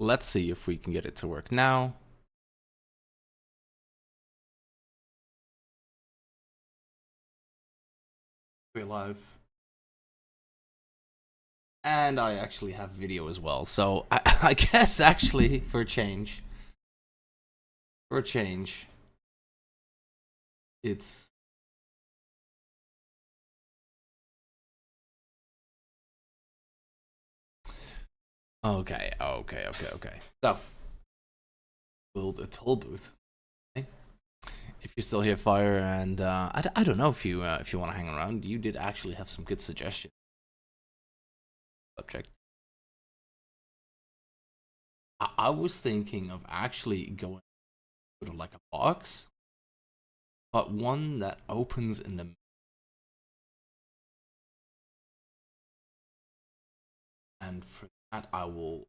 let's see if we can get it to work now. We're live. And I actually have video as well. So I guess actually for a change, it's okay. So build a toll booth. Okay. If you're still here, Fire, and I don't know if you want to hang around. You did actually have some good suggestions. Subject. I was thinking of actually going sort of like a box, but one that opens in the. And for that, I will.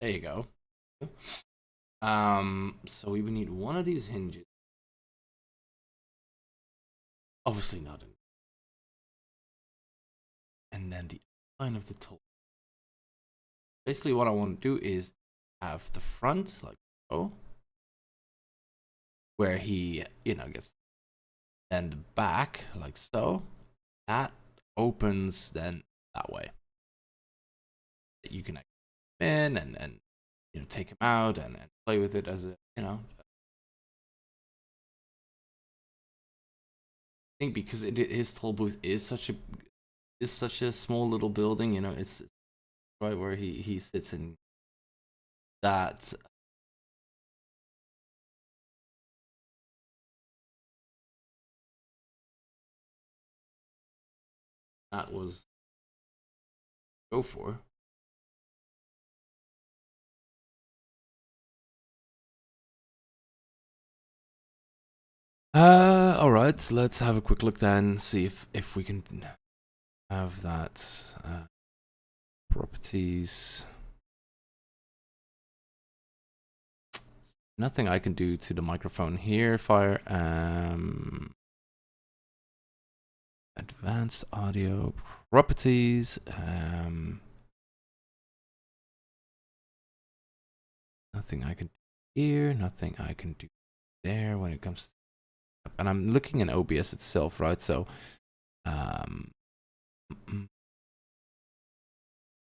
There you go. So we would need one of these hinges. Obviously not. And then the outline of the tool. Basically, what I want to do is have the front like so, where he gets, and the back like so. That opens then that way. You can come in and take him out and play with it as a I think because his toll booth is such a small little building. It's right where he sits in that. That was go for. All right. Let's have a quick look then. See if we can have that properties. Nothing I can do to the microphone here. Fire. Advanced audio properties. Nothing I can do here. Nothing I can do there when it comes to. And I'm looking in OBS itself, right? So,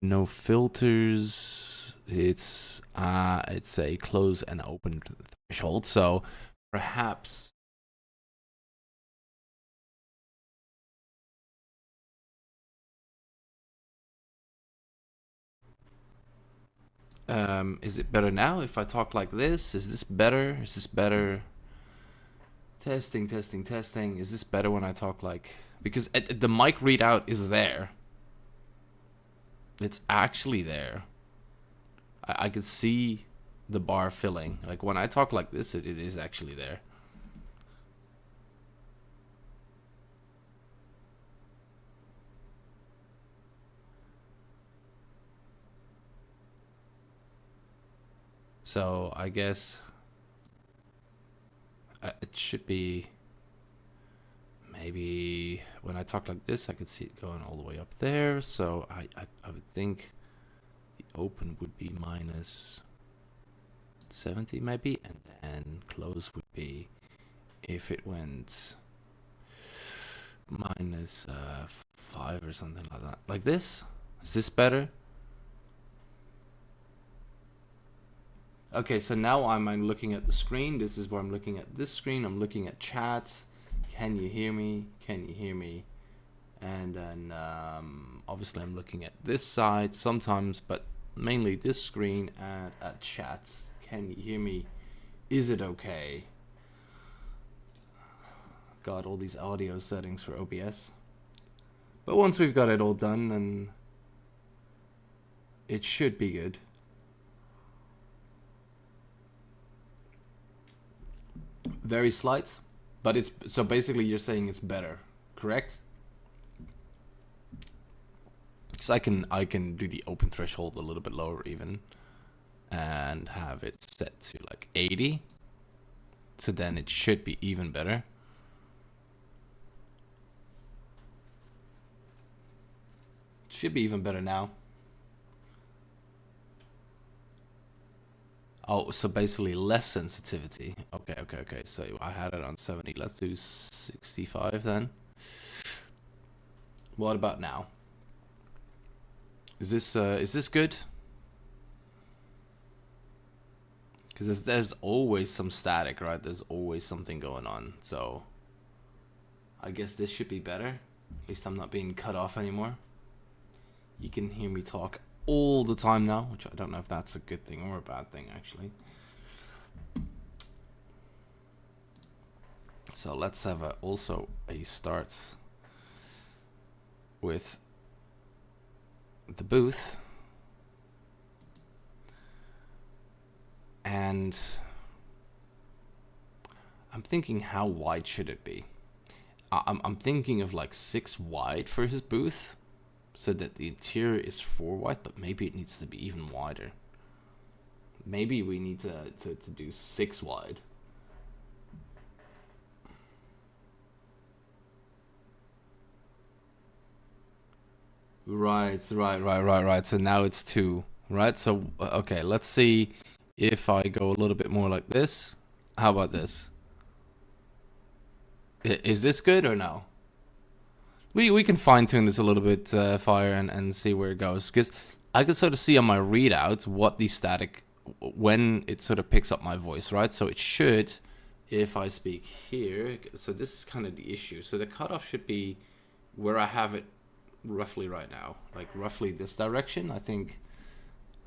no filters. It's a close and open threshold. So perhaps is it better now if I talk like this? Is this better? Is this better? Testing. Is this better when I talk like, because the mic readout is there. It's actually there. I could see the bar filling. Like when I talk like this, it is actually there. So I guess it should be, maybe when I talk like this, I could see it going all the way up there. So I would think the open would be minus 70 maybe, and then close would be, if it went minus 5 or something like that. Like this? Is this better? Okay, so now I'm looking at the screen. This is where I'm looking at this screen. I'm looking at chat. Can you hear me? Can you hear me? And then obviously I'm looking at this side sometimes, but mainly this screen and at chat. Can you hear me? Is it okay? Got all these audio settings for OBS. But once we've got it all done, then it should be good. Very slight. But it's, so basically you're saying it's better, correct? Because I can do the open threshold a little bit lower even, and have it set to like 80. So then it should be even better. Should be even better now. Oh, so basically less sensitivity. Okay. So I had it on 70. Let's do 65 then. What about now? Is this good? Because there's always some static, right? There's always something going on. So I guess this should be better. At least I'm not being cut off anymore. You can hear me talk all the time now, which I don't know if that's a good thing or a bad thing, actually. So let's have also a start with the booth. And I'm thinking, how wide should it be? I'm thinking of like 6 wide for his booth, so that the interior is 4 wide, but maybe it needs to be even wider. Maybe we need to do 6 wide. Right. So now it's 2, right? So, okay, let's see if I go a little bit more like this. How about this? Is this good or no? We can fine tune this a little bit, Fire, and see where it goes, because I can sort of see on my readout what the static, when it sort of picks up my voice, right? So it should, if I speak here, so this is kind of the issue. So the cutoff should be where I have it roughly right now, like roughly this direction, I think.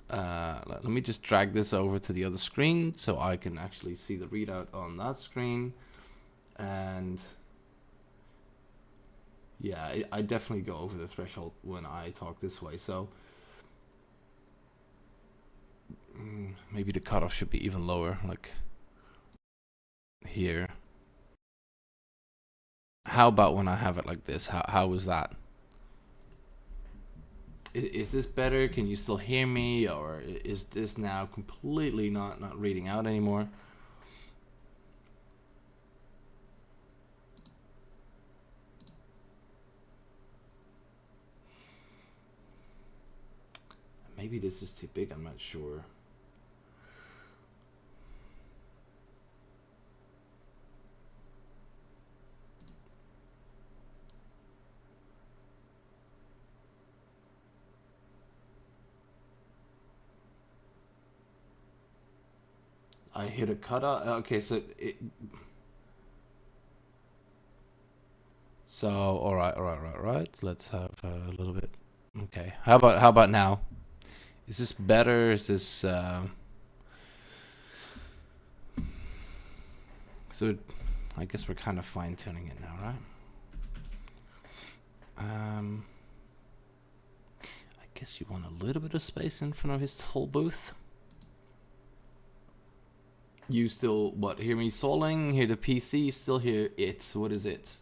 Let me just drag this over to the other screen so I can actually see the readout on that screen. And yeah, I definitely go over the threshold when I talk this way. So maybe the cutoff should be even lower, like here. How about when I have it like this? How is that? Is this better? Can you still hear me, or is this now completely not reading out anymore? Maybe this is too big, I'm not sure. I hit a cutoff. Okay, so all right. Let's have a little bit. Okay, how about now? Is this better? Is this so? I guess we're kind of fine tuning it now, right? I guess you want a little bit of space in front of his whole booth. You still hear me stalling? Hear the PC? Still hear it? What is it?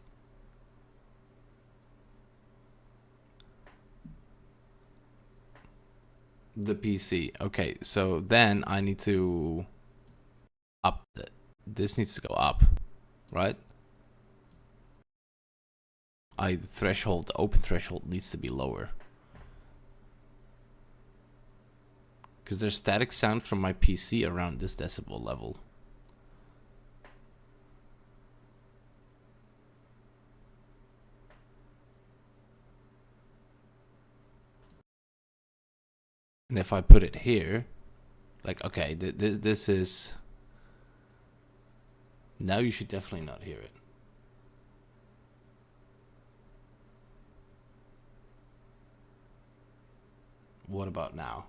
The PC. Okay, so then I need to up this needs to go up, right? The open threshold needs to be lower, because there's static sound from my PC around this decibel level. And if I put it here, like, okay, this is, now you should definitely not hear it. What about now?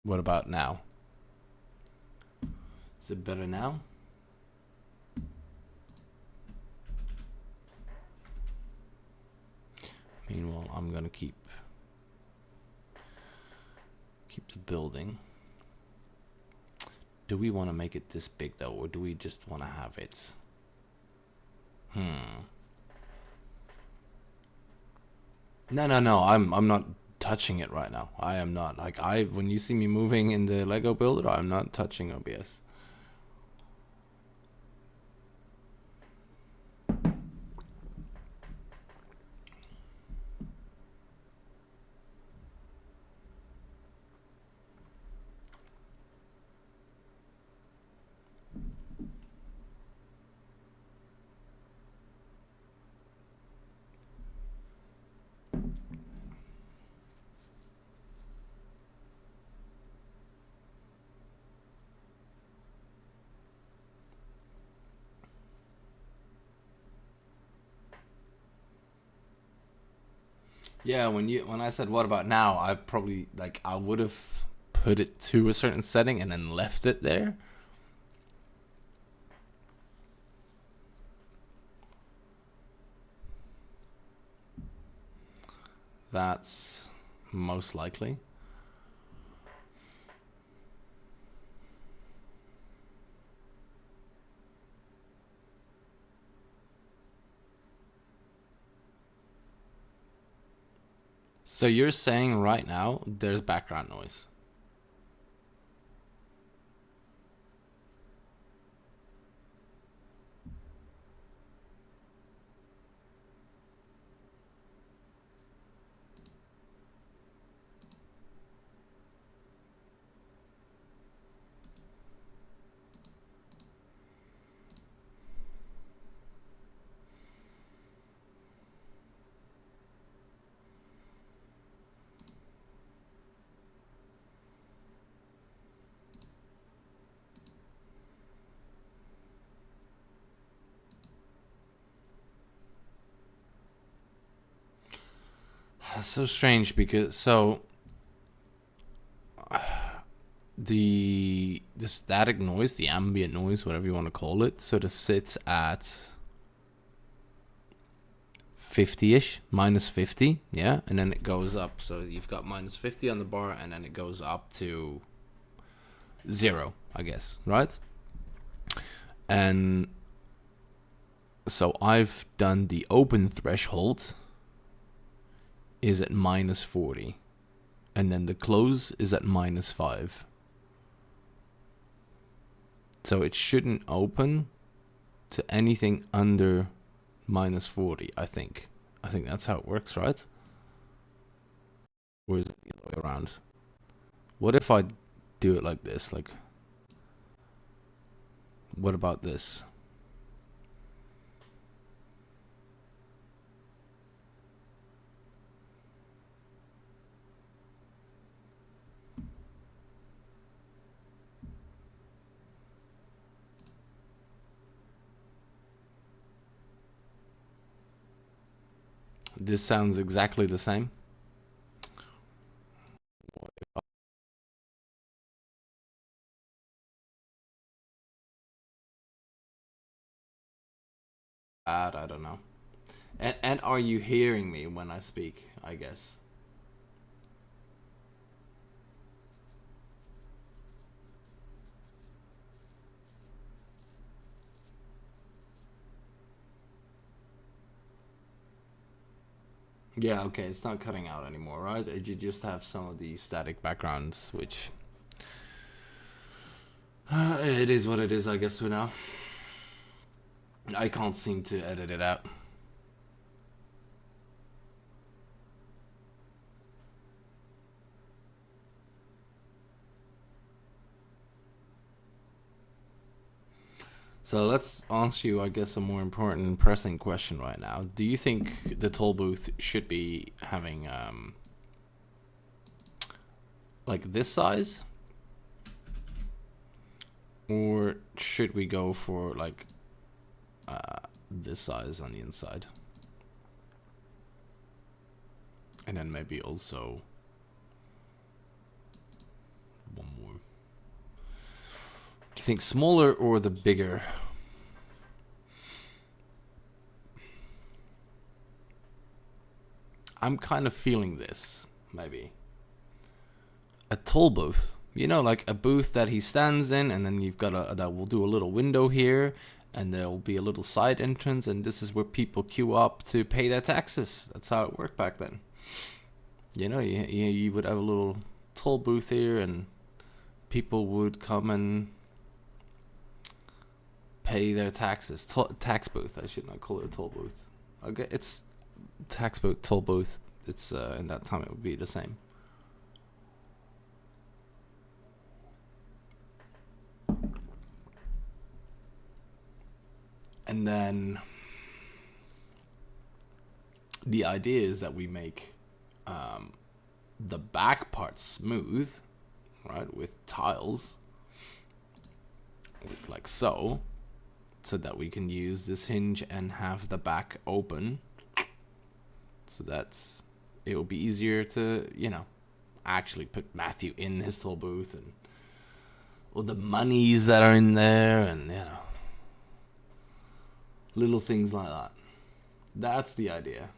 What about now? Is it better now? Meanwhile, I'm gonna keep the building. Do we want to make it this big though, or do we just want to have it? No. I'm not touching it right now. I am not. Like, when you see me moving in the Lego Builder, I'm not touching OBS. Yeah, when I said what about now, I probably, like, I would have put it to a certain setting and then left it there. That's most likely. So you're saying right now there's background noise? That's so strange because the static noise, the ambient noise, whatever you want to call it, sort of sits at 50-ish, minus 50, yeah, and then it goes up. So you've got minus 50 on the bar, and then it goes up to 0, I guess, right? And so I've done the open threshold is at minus 40, and then the close is at minus 5. So it shouldn't open to anything under minus 40, I think. I think that's how it works, right? Or is it the other way around? What if I do it like this? Like, what about this? This sounds exactly the same. I don't know. And are you hearing me when I speak, I guess? Yeah, okay, it's not cutting out anymore, right? You just have some of the static backgrounds, which it is what it is, I guess, for now. I can't seem to edit it out. So let's ask you, I guess, a more important, pressing question right now. Do you think the toll booth should be having like this size, or should we go for like this size on the inside. And then maybe also one more. Do you think smaller or the bigger? I'm kind of feeling this, maybe. A toll booth. You know, like a booth that he stands in, and then you've got that will do a little window here, and there'll be a little side entrance, and this is where people queue up to pay their taxes. That's how it worked back then. You know, you would have a little toll booth here, and people would come and pay their taxes. Tax booth. I should not call it a toll booth. Okay, it's tax booth, toll booth. It's in that time it would be the same. And then the idea is that we make the back part smooth, right, with tiles, like so that we can use this hinge and have the back open, so that's it will be easier to, you know, actually put Matthew in his toll booth, and all the monies that are in there, and, you know, little things like that. That's the idea.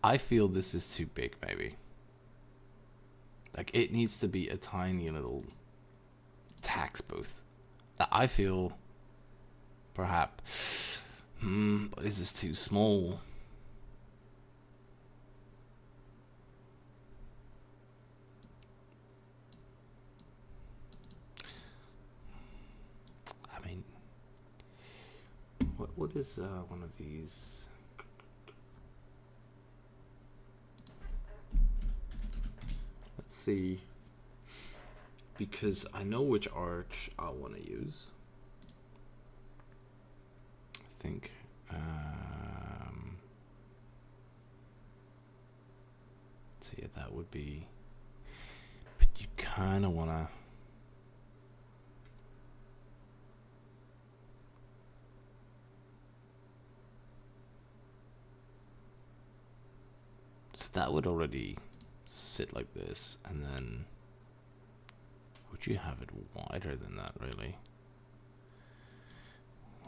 I feel this is too big, maybe. Like, it needs to be a tiny little tax booth. That I feel, perhaps, but is this too small? I mean, what is one of these? See, because I know which arch I want to use. I think so yeah, that would be, but you kind of want to so that would already sit like this, and then would you have it wider than that, really?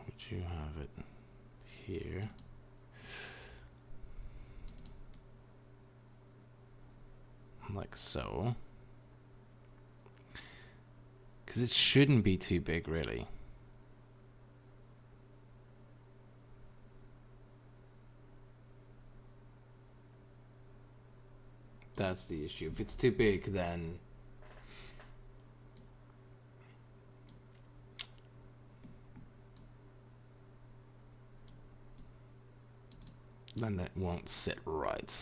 Would you have it here? Like so. Because it shouldn't be too big, really. That's the issue. If it's too big, then it won't sit right.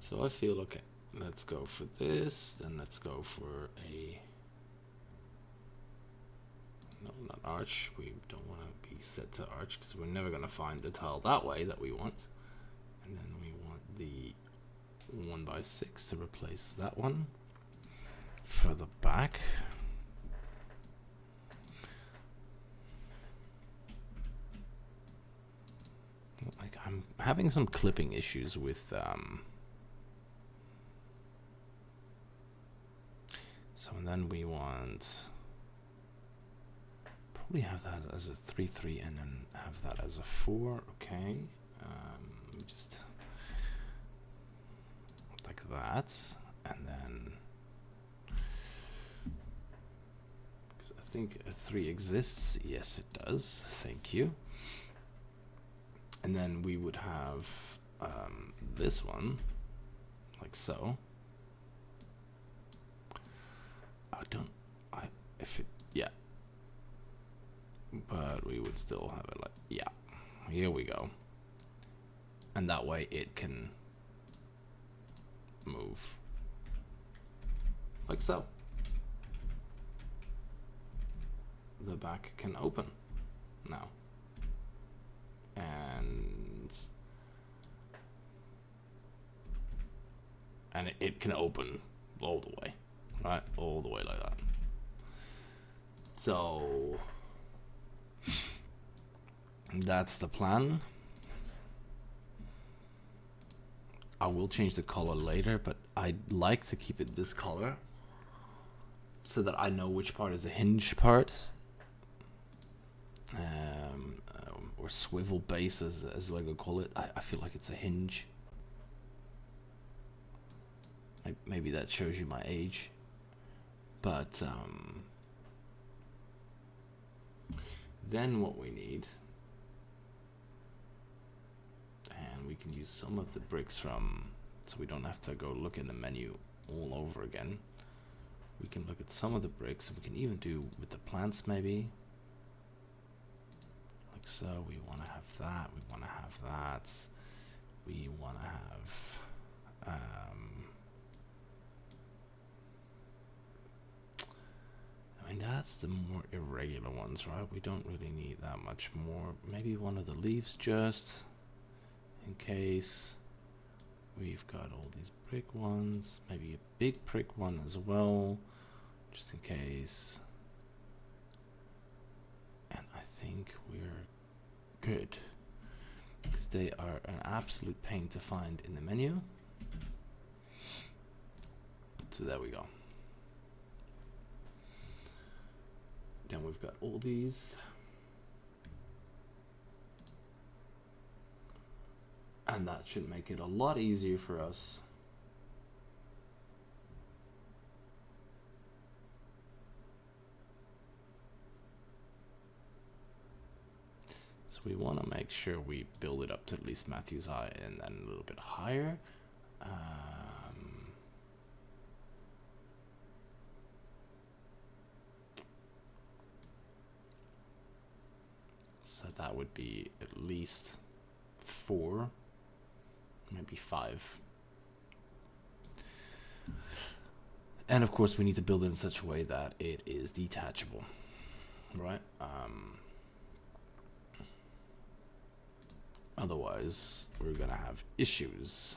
So I feel, okay, let's go for this, then let's go for a, no, not arch. We don't want to be set to arch because we're never going to find the tile that way that we want. And then we want the 1x6 to replace that one for the back. Like, I'm having some clipping issues with so, and then we want probably have that as a 3-3 and then have that as a 4. Okay, just like that, and then because I think a 3 exists. Yes, it does. Thank you. And then we would have this one like so. Yeah, but we would still have it like, yeah, here we go, and that way it can move like so. The back can open now. and it can open all the way, right? All the way like that. So that's the plan. I will change the color later, but I'd like to keep it this color so that I know which part is the hinge part. Or swivel base, as Lego call it. I feel like it's a hinge. Maybe that shows you my age. But then what we need, and we can use some of the bricks from, so we don't have to go look in the menu all over again. We can look at some of the bricks. We can even do with the plants maybe. Like so, we want to have that, we want to have that, we want to have, I mean, that's the more irregular ones, right? We don't really need that much more. Maybe one of the leaves just, in case. We've got all these brick ones, maybe a big brick one as well, just in case. And I think we're good, because they are an absolute pain to find in the menu. So there we go. Then we've got all these. And that should make it a lot easier for us. So we want to make sure we build it up to at least Matthew's height and then a little bit higher. So that would be at least 4. Maybe 5. And of course we need to build it in such a way that it is detachable, right? Otherwise we're gonna have issues.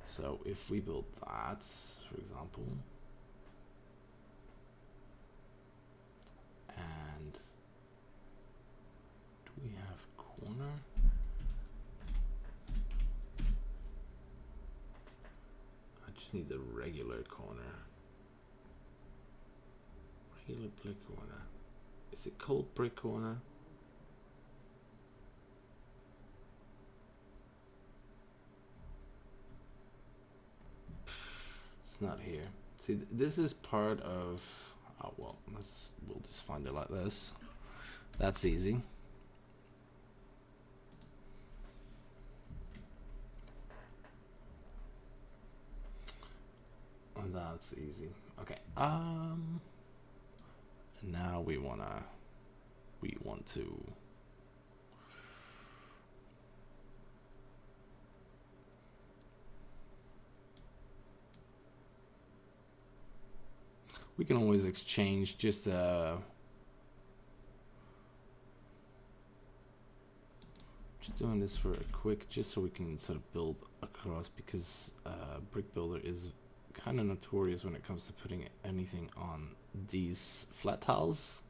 So if we build that, for example, and do we have corner? Just need the regular corner. Regular brick corner. Is it called brick corner? It's not here. See, this is part of. Oh well, we'll just find it like this. That's easy. That's easy. Okay. Now we want to we can always exchange just doing this for a quick, just so we can sort of build across, because Brick Builder is kind of notorious when it comes to putting anything on these flat tiles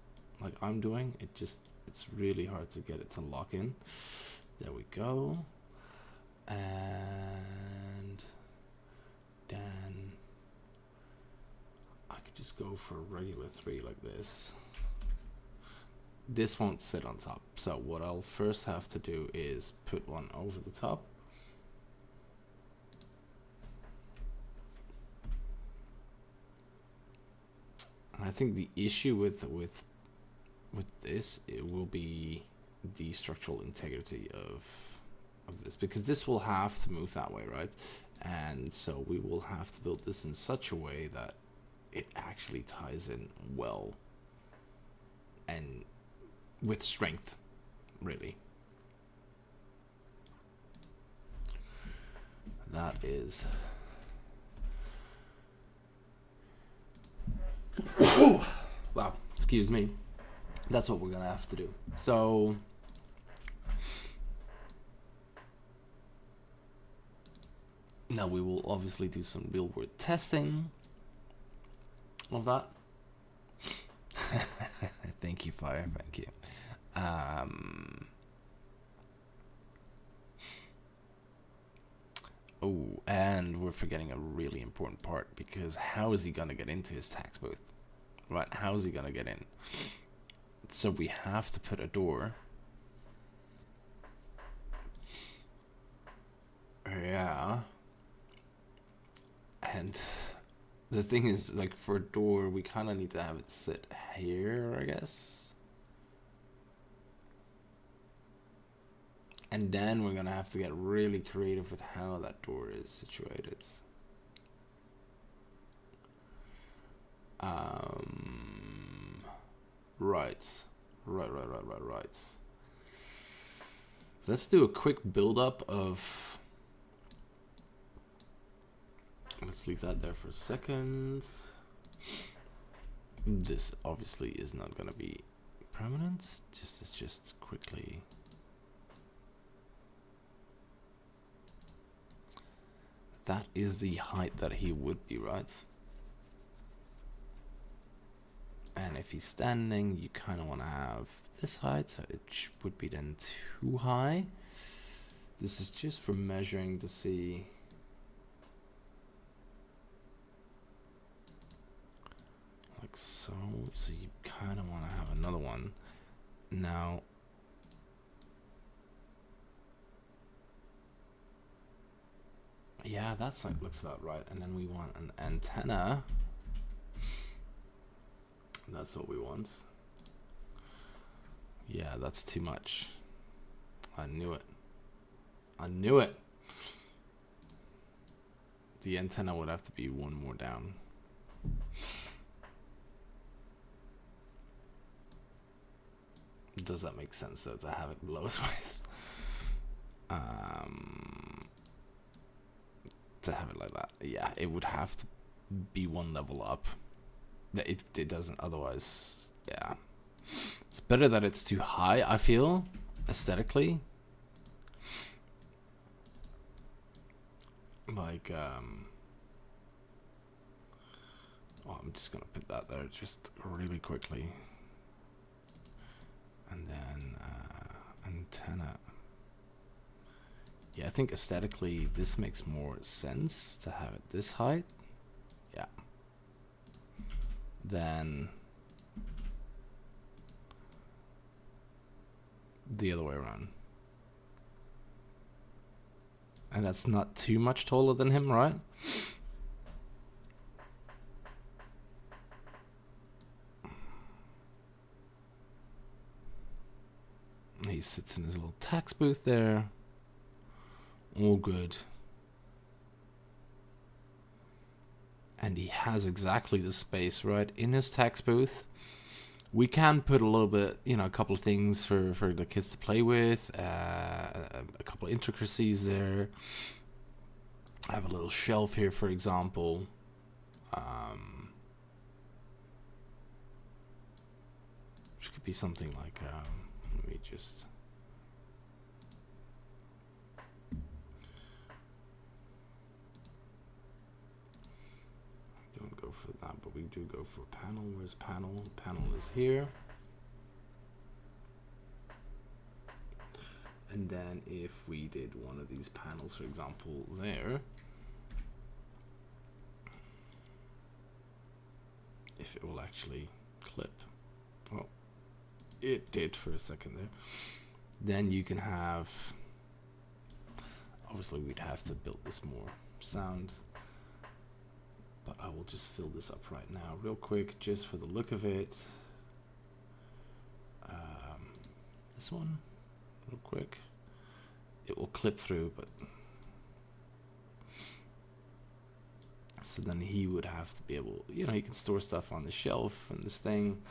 like I'm doing. It's really hard to get it to lock in. There we go. And then I could just go for a regular 3 like this. This won't sit on top, so what I'll first have to do is put one over the top. I think the issue with this, it will be the structural integrity of this, because this will have to move that way, right? And so we will have to build this in such a way that it actually ties in well and with strength, really. That is wow, excuse me. That's what we're gonna have to do. So Now we will obviously do some real world testing of that. Thank you, Fire. Thank you. Oh, and we're forgetting a really important part, because how is he gonna get into his tax booth? Right, how is he gonna get in? So we have to put a door. Yeah. And the thing is, like, for a door, we kind of need to have it sit here, I guess. And then we're gonna have to get really creative with how that door is situated. Right. Let's do a quick build up of. Let's leave that there for a second. This obviously is not gonna be permanent. Just quickly. That is the height that he would be, right? And if he's standing, you kind of want to have this height, so it would be then too high. This is just for measuring to see. Like so. So you kind of want to have another one. Now, yeah, that's like looks about right. And then we want an antenna. That's what we want. Yeah, that's too much. I knew it. The antenna would have to be one more down. Does that make sense though, to have it below his waist? To have it like that. Yeah, it would have to be one level up. It doesn't otherwise. Yeah, it's better that it's too high, I feel, aesthetically. Like oh, I'm just gonna put that there just really quickly, and then antenna. Yeah, I think aesthetically this makes more sense to have it this height. Yeah. Then the other way around. And that's not too much taller than him, right? He sits in his little tax booth there. All good. And he has exactly the space, right, in his tax booth. We can put a little bit, a couple of things for the kids to play with, a couple of intricacies there. I have a little shelf here, for example. Which could be something like, let me just... Don't go for that, but we do go for panel. Where's panel? Panel is here. And then if we did one of these panels, for example, there, if it will actually clip. Well, it did for a second there. Then you can have, obviously we'd have to build this more sound, but I will just fill this up right now real quick just for the look of it. This one real quick. It will clip through, but so then he would have to be able, he can store stuff on the shelf and this thing.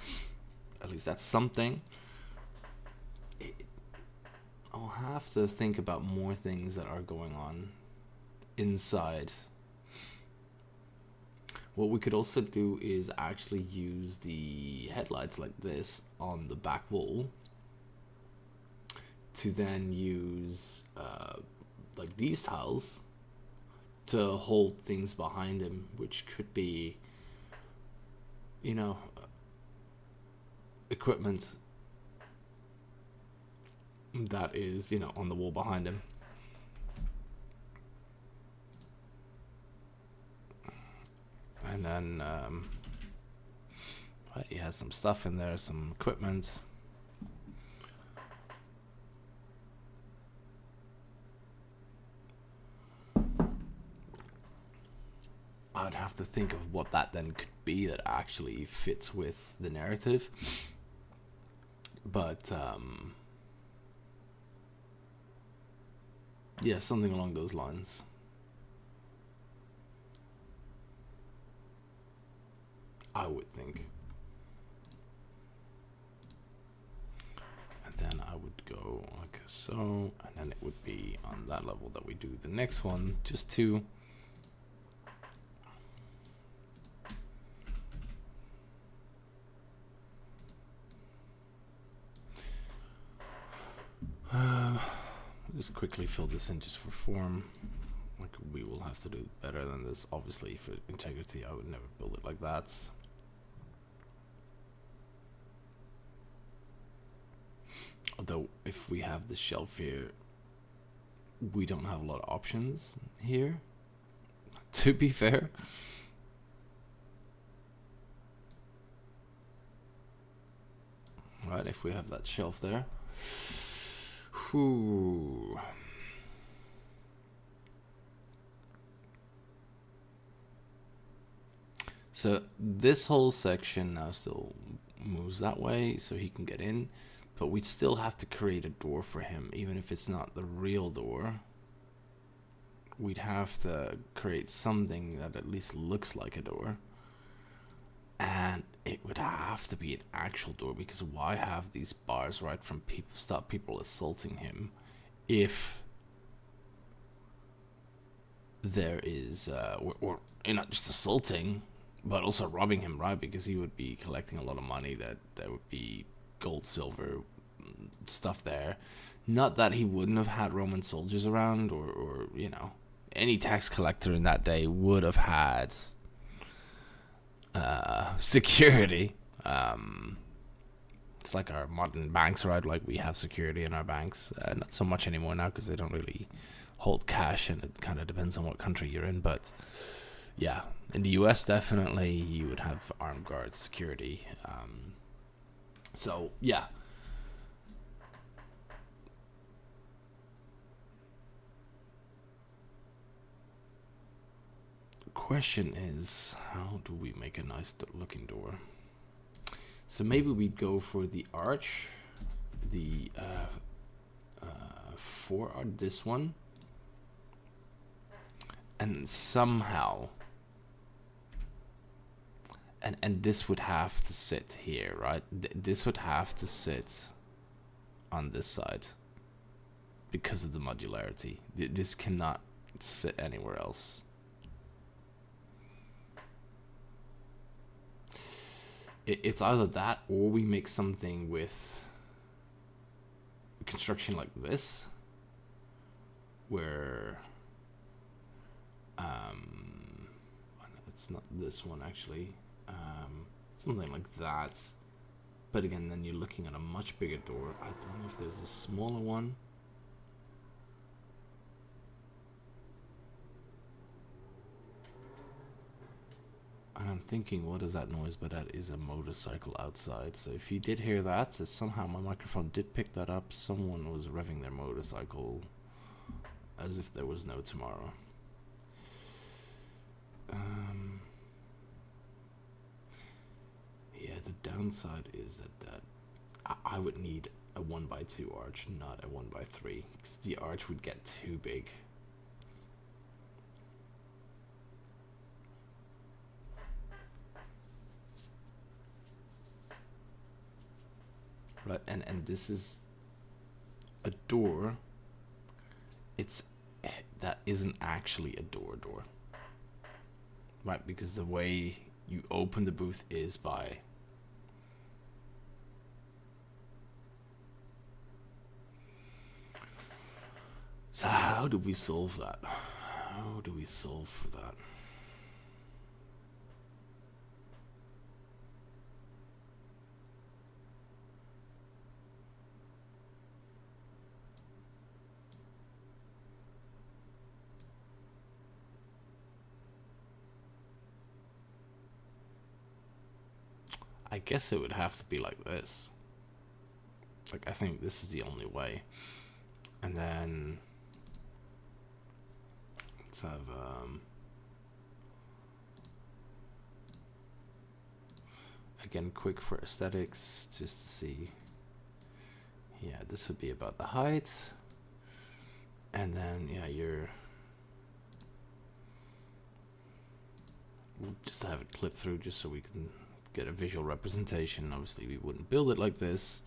At least that's something. I'll have to think about more things that are going on inside. What we could also do is actually use the headlights like this on the back wall to then use like these tiles to hold things behind him, which could be, you know, equipment that is, you know, on the wall behind him. And then he has some stuff in there, some equipment. I'd have to think of what that then could be that actually fits with the narrative. But yeah, something along those lines. I would think. And then I would go like so, and then it would be on that level that we do the next one, just two. Just quickly fill this in just for form. Like, we will have to do better than this. Obviously, for integrity, I would never build it like that. Although, if we have the shelf here, we don't have a lot of options here, to be fair. Right, if we have that shelf there. Whew. So this whole section now still moves that way so he can get in, but we still have to create a door for him, even if it's not the real door. We'd have to create something that at least looks like a door, and it would have to be an actual door, because why have these bars right from people, stop people assaulting him if there is or not just assaulting but also robbing him, right? Because he would be collecting a lot of money, that there would be gold, silver, stuff there. Not that he wouldn't have had Roman soldiers around, or you know, any tax collector in that day would have had security. It's like our modern banks, right? Like, we have security in our banks. Not so much anymore now, because they don't really hold cash, and it kind of depends on what country you're in. But yeah, in the US, definitely you would have armed guards, security. So yeah. Question is, how do we make a nice looking door? So maybe we go for the arch, the for this one, and somehow, and this would have to sit here, right? This would have to sit on this side because of the modularity. This cannot sit anywhere else. It's either that, or we make something with construction like this, where it's not this one actually, something like that. But again, then you're looking at a much bigger door. I don't know if there's a smaller one. And I'm thinking, what is that noise? But that is a motorcycle outside. So if you did hear that, so somehow my microphone did pick that up. Someone was revving their motorcycle as if there was no tomorrow. Yeah, the downside is that I would need a 1x2 arch, not a 1x3, because the arch would get too big. Right, and this is a door. That isn't actually a door, right? Because the way you open the booth is by so how do we solve that? how do we solve for that? I guess it would have to be like this. Like, I think this is the only way. And then let's have again, quick for aesthetics, just to see. Yeah, this would be about the height. And then, yeah, you're just to have it clip through, just so we can get a visual representation. Obviously, we wouldn't build it like this.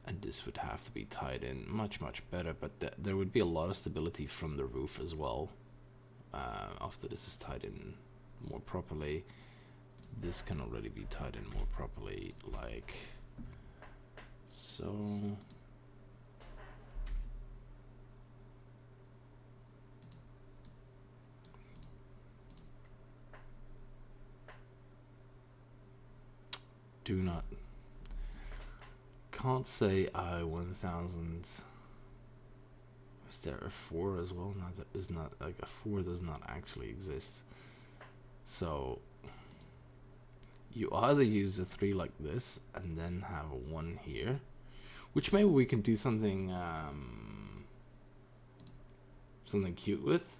And this would have to be tied in much better, but there would be a lot of stability from the roof as well. After this is tied in more properly, this can already be tied in more properly, like so. Do not. Can't say I-1000. Is there a 4 as well? No, that is not, like a 4 does not actually exist. So you either use a 3 like this and then have a 1 here, which maybe we can do something something cute with.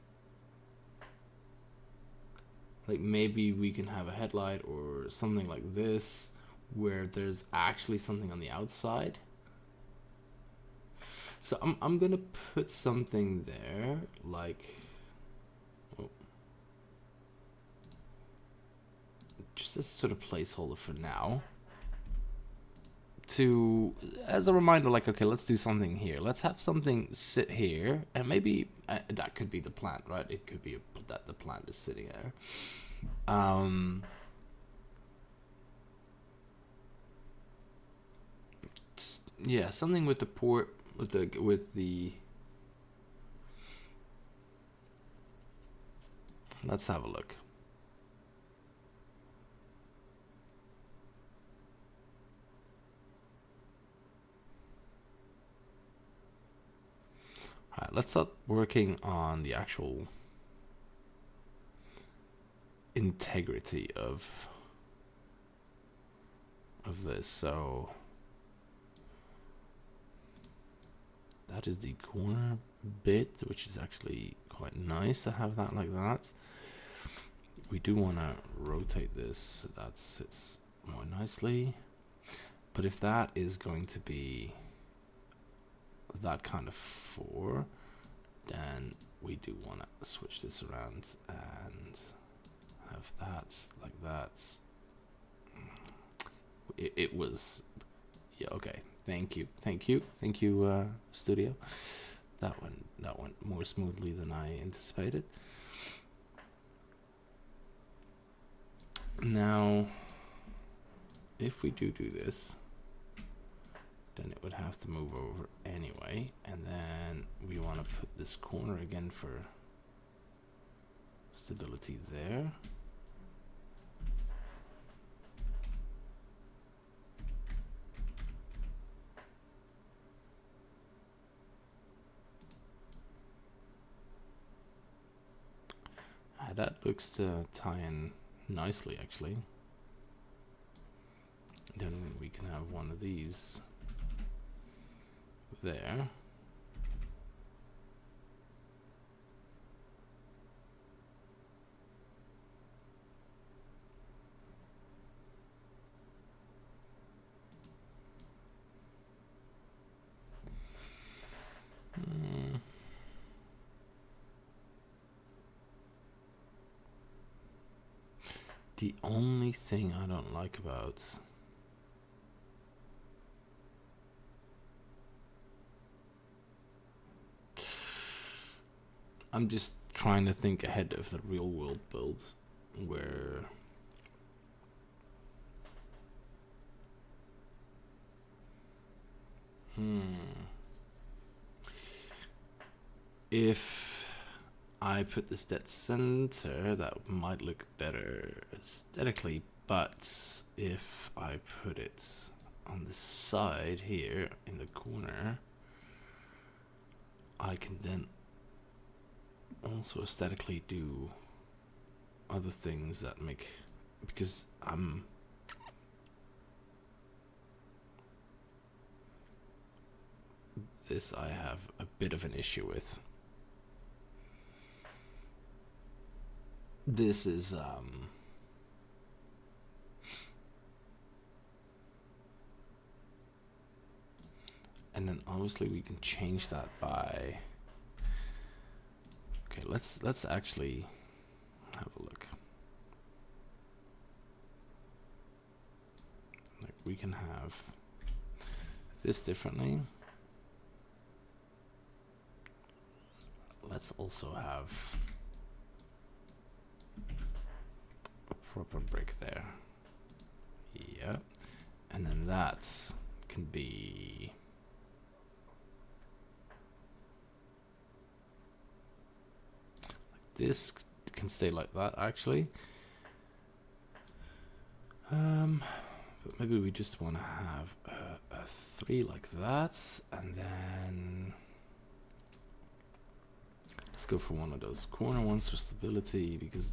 Like maybe we can have a headlight or something like this, where there's actually something on the outside. So I'm gonna put something there, like, oh, just as sort of placeholder for now, to, as a reminder, like, okay, let's do something here. Let's have something sit here, and maybe that could be the plant, right? It could be that the plant is sitting there. Yeah, something with the port, with the. Let's have a look. All right, let's start working on the actual integrity of this. So that is the corner bit, which is actually quite nice to have that like that. We do want to rotate this so that sits more nicely. But if that is going to be that kind of 4, then we do want to switch this around and have that like that. It was, yeah, okay. Thank you, studio. That went more smoothly than I anticipated. Now, if we do this, then it would have to move over anyway, and then we want to put this corner again for stability there. That looks to tie in nicely, actually. Then we can have one of these there. The only thing I don't like about I'm just trying to think ahead of the real world builds where if I put this dead center, that might look better aesthetically, but if I put it on the side here in the corner, I can then also aesthetically do other things that make, because this I have a bit of an issue with. This is and then obviously we can change that by, okay, let's actually have a look. Like, we can have this differently. Let's also have a proper brick there. Yeah. And then that can be like this, can stay like that actually. But maybe we just want to have a 3 like that, and then let's go for one of those corner ones for stability, because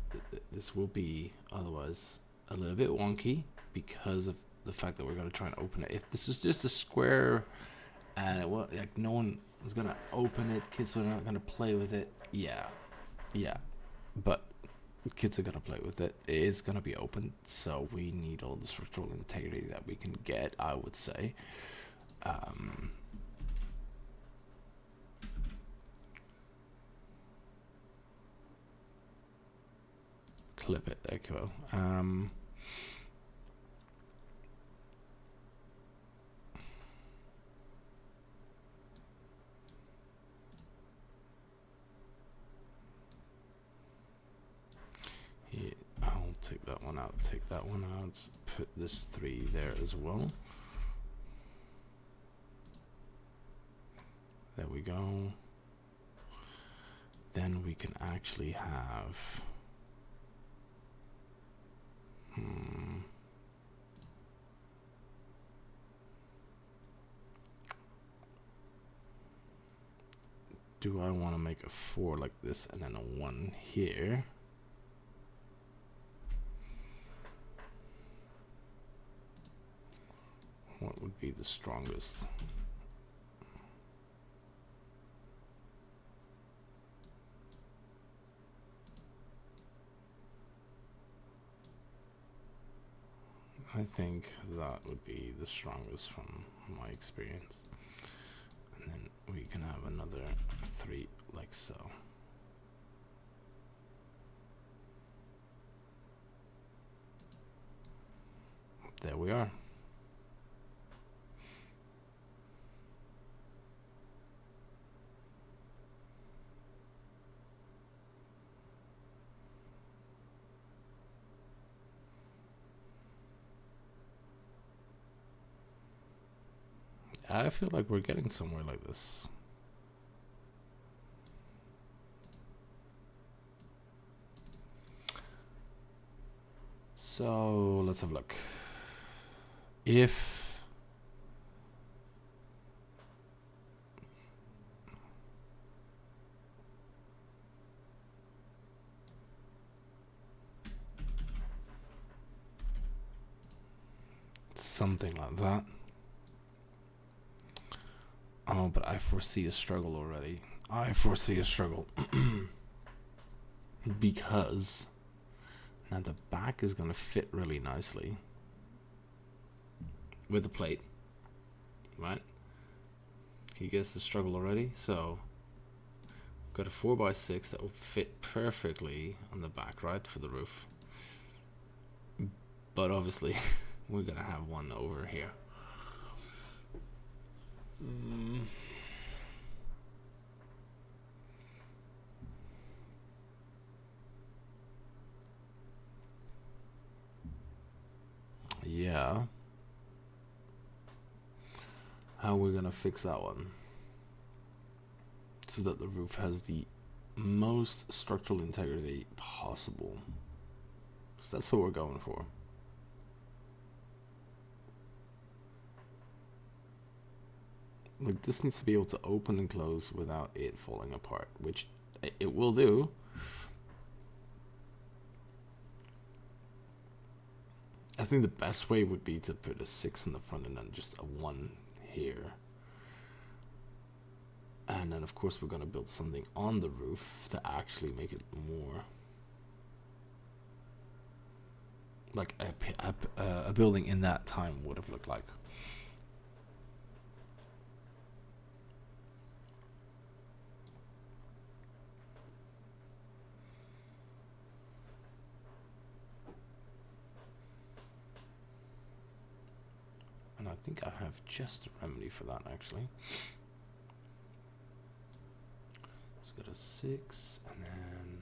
this will be otherwise a little bit wonky because of the fact that we're going to try and open it. If this is just a square and it, like, no one is going to open it, kids are not going to play with it, yeah, but kids are going to play with it. It's going to be open, so we need all the structural integrity that we can get, I would say. Clip it, there you go. Yeah, I'll take that one out, put this 3 there as well. There we go. Then we can actually have do I want to make a 4 like this and then a 1 here? What would be the strongest? I think that would be the strongest from my experience. And then we can have another 3 like so. There we are. I feel like we're getting somewhere like this. So let's have a look. If something like that. Oh, but I foresee a struggle already. I foresee a struggle. Because now the back is going to fit really nicely with the plate, right? Can you guess the struggle already? So got a 4x6 that will fit perfectly on the back, right, for the roof. But obviously we're going to have one over here. Yeah. How are we gonna fix that one? It's so that the roof has the most structural integrity possible. So that's what we're going for. Like, this needs to be able to open and close without it falling apart, which it will do. I think the best way would be to put a 6 in the front and then just a 1 here. And then of course we're going to build something on the roof to actually make it more like a building in that time would have looked like. And I think I have just a remedy for that, actually. Let's get a 6, and then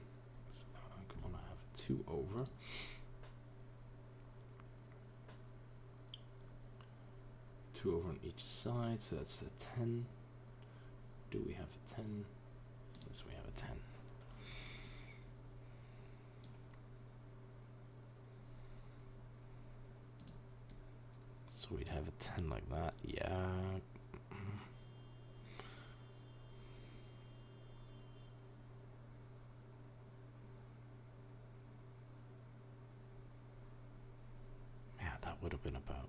I want to have a 2 over. Two over on each side, so that's a 10. Do we have a 10? Yes, we have a 10. So we'd have a 10 like that, yeah. Yeah, that would have been about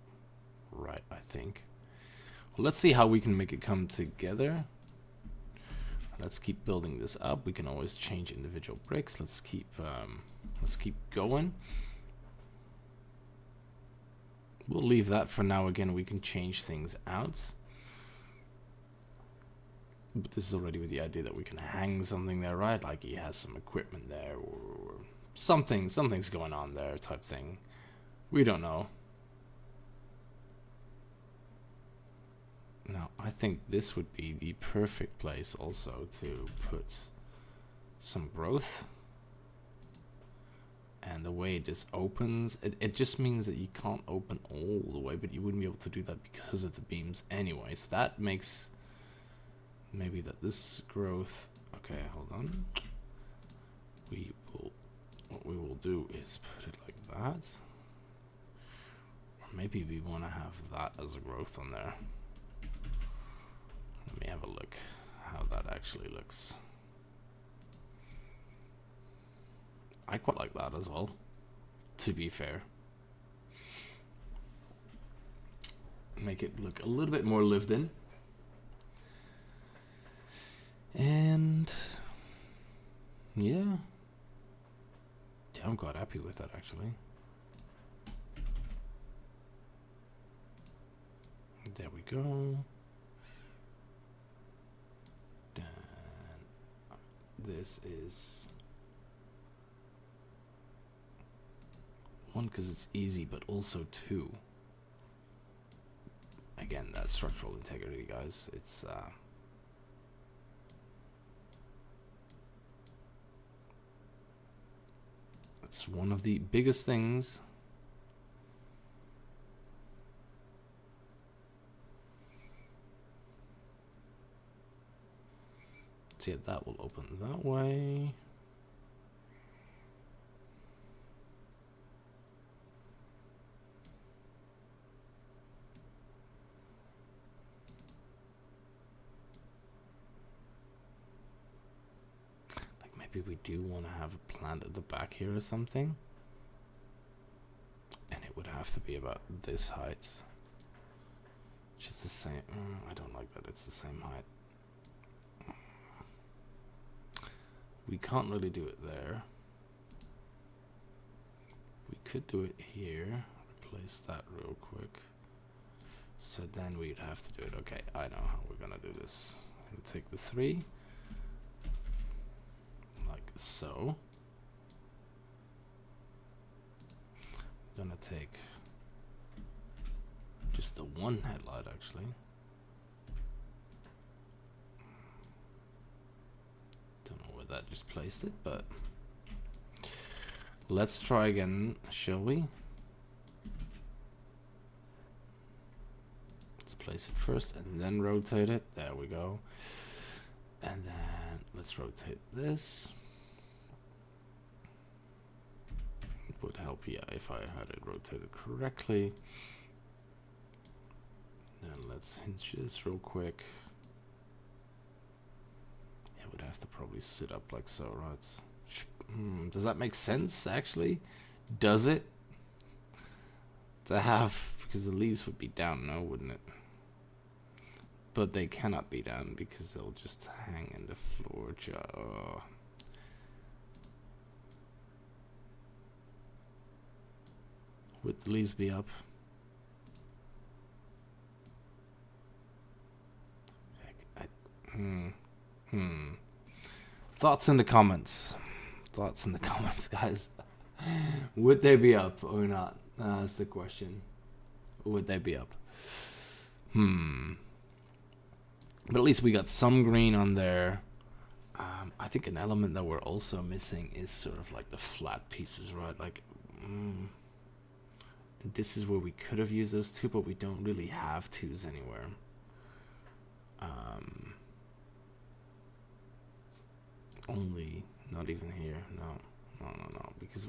right, I think. Well, let's see how we can make it come together. Let's keep building this up. We can always change individual bricks. Let's keep going. We'll leave that for now. Again, we can change things out. But this is already with the idea that we can hang something there, right? Like he has some equipment there or something's going on there type thing. We don't know. Now, I think this would be the perfect place also to put some growth. And the way this opens, it just means that you can't open all the way, but you wouldn't be able to do that because of the beams anyway. So that makes maybe that this growth, okay, hold on. What we will do is put it like that. Or maybe we want to have that as a growth on there. Let me have a look how that actually looks. I quite like that as well, to be fair. Make it look a little bit more lived in. And yeah, I'm quite happy with that actually. There we go. Then this is one because it's easy, but also two. Again, that structural integrity, guys. It's one of the biggest things. So yeah, that will open that way. Maybe we do want to have a plant at the back here or something. And it would have to be about this height. Which is the same. I don't like that it's the same height. We can't really do it there. We could do it here. Replace that real quick. So then we'd have to do it. Okay, I know how we're going to do this. We'll take the 3. Like so. I'm gonna take just the one headlight actually. Don't know where that just placed it, but let's try again, shall we? Let's place it first and then rotate it. There we go. And then let's rotate this. It would help, yeah, if I had it rotated correctly. Then let's hinge this real quick. Yeah, would have to probably sit up like so, right? Does that make sense, actually? Does it? To have, because the leaves would be down, no, wouldn't it? But they cannot be down because they'll just hang in the floor. Oh. Would the leaves be up? Thoughts in the comments. Thoughts in the comments, guys. Would they be up or not? That's the question. Would they be up? But at least we got some green on there. I think an element that we're also missing is sort of like the flat pieces, right? Like, this is where we could have used those two, but we don't really have twos anywhere. Only, not even here. No, because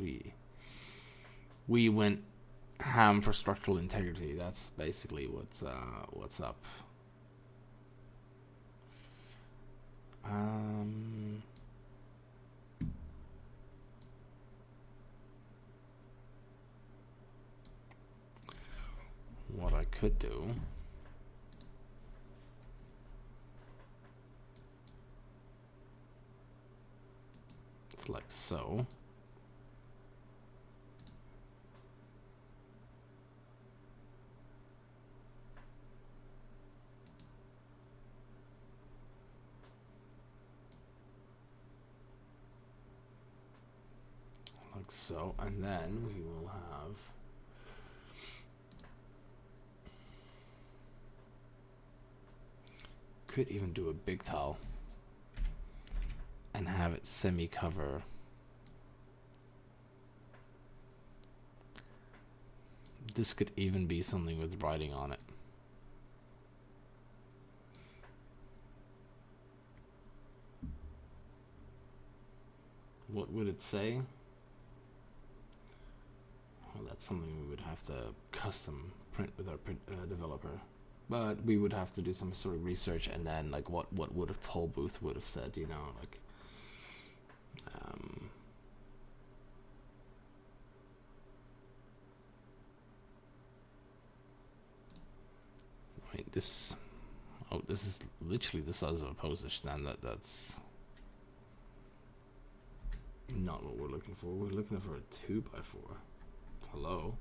we went ham for structural integrity. That's basically what's up. What I could do is like so. Like so, and then we will have could even do a big tile and have it semi-cover. This could even be something with writing on it. What would it say? Well, that's something we would have to custom print with our developer. But we would have to do some sort of research, and then like what would have Toll Booth would have said, you know, like wait, this is literally the size of a postage stamp. That's not what we're looking for. We're looking for a 2x4. Hello.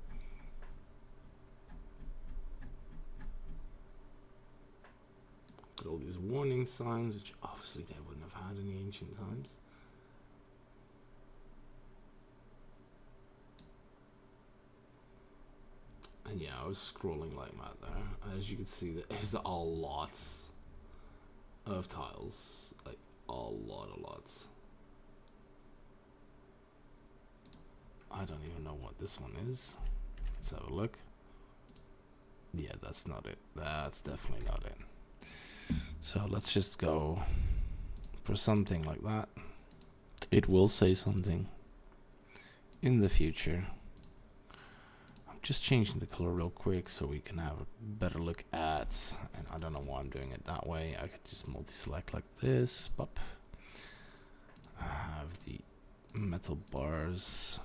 Got all these warning signs, which obviously they wouldn't have had in the ancient times. And yeah, I was scrolling like mad there. As you can see, there's a lot of tiles, like a lot. I don't even know what this one is. Let's have a look. Yeah, that's not it. That's definitely not it. So let's just go for something like that. It will say something in the future. I'm just changing the color real quick so we can have a better look at, and I don't know why I'm doing it that way. I could just multi-select like this. Pop. I have the metal bars.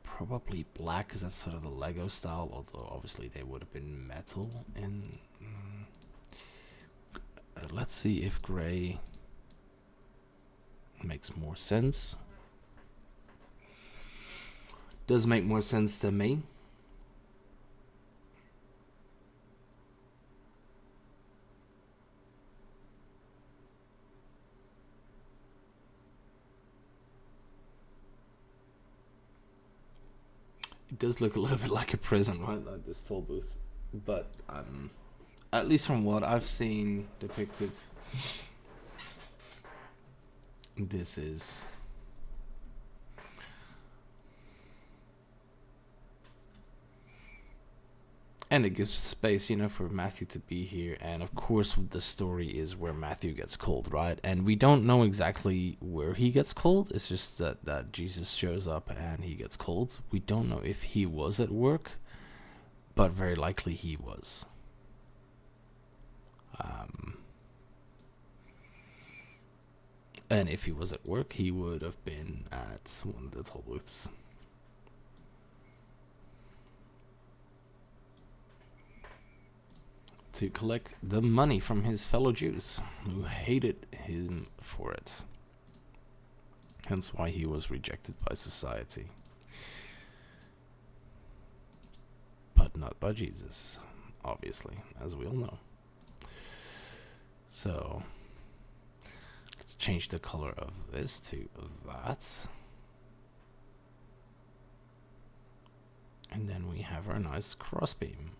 Probably black, because that's sort of the Lego style, although obviously they would have been metal. And let's see if gray makes more sense. Does make more sense to me. It does look a little bit like a prison, right? Like this toll booth. But at least from what I've seen depicted, this is And it gives space, you know, for Matthew to be here. And of course, the story is where Matthew gets called, right? And we don't know exactly where he gets called. It's just that Jesus shows up and he gets called. We don't know if he was at work, but very likely he was. And if he was at work, he would have been at one of the toll booths. To collect the money from his fellow Jews, who hated him for it. Hence why he was rejected by society. But not by Jesus, obviously, as we all know. So, let's change the color of this to that. And then we have our nice crossbeam.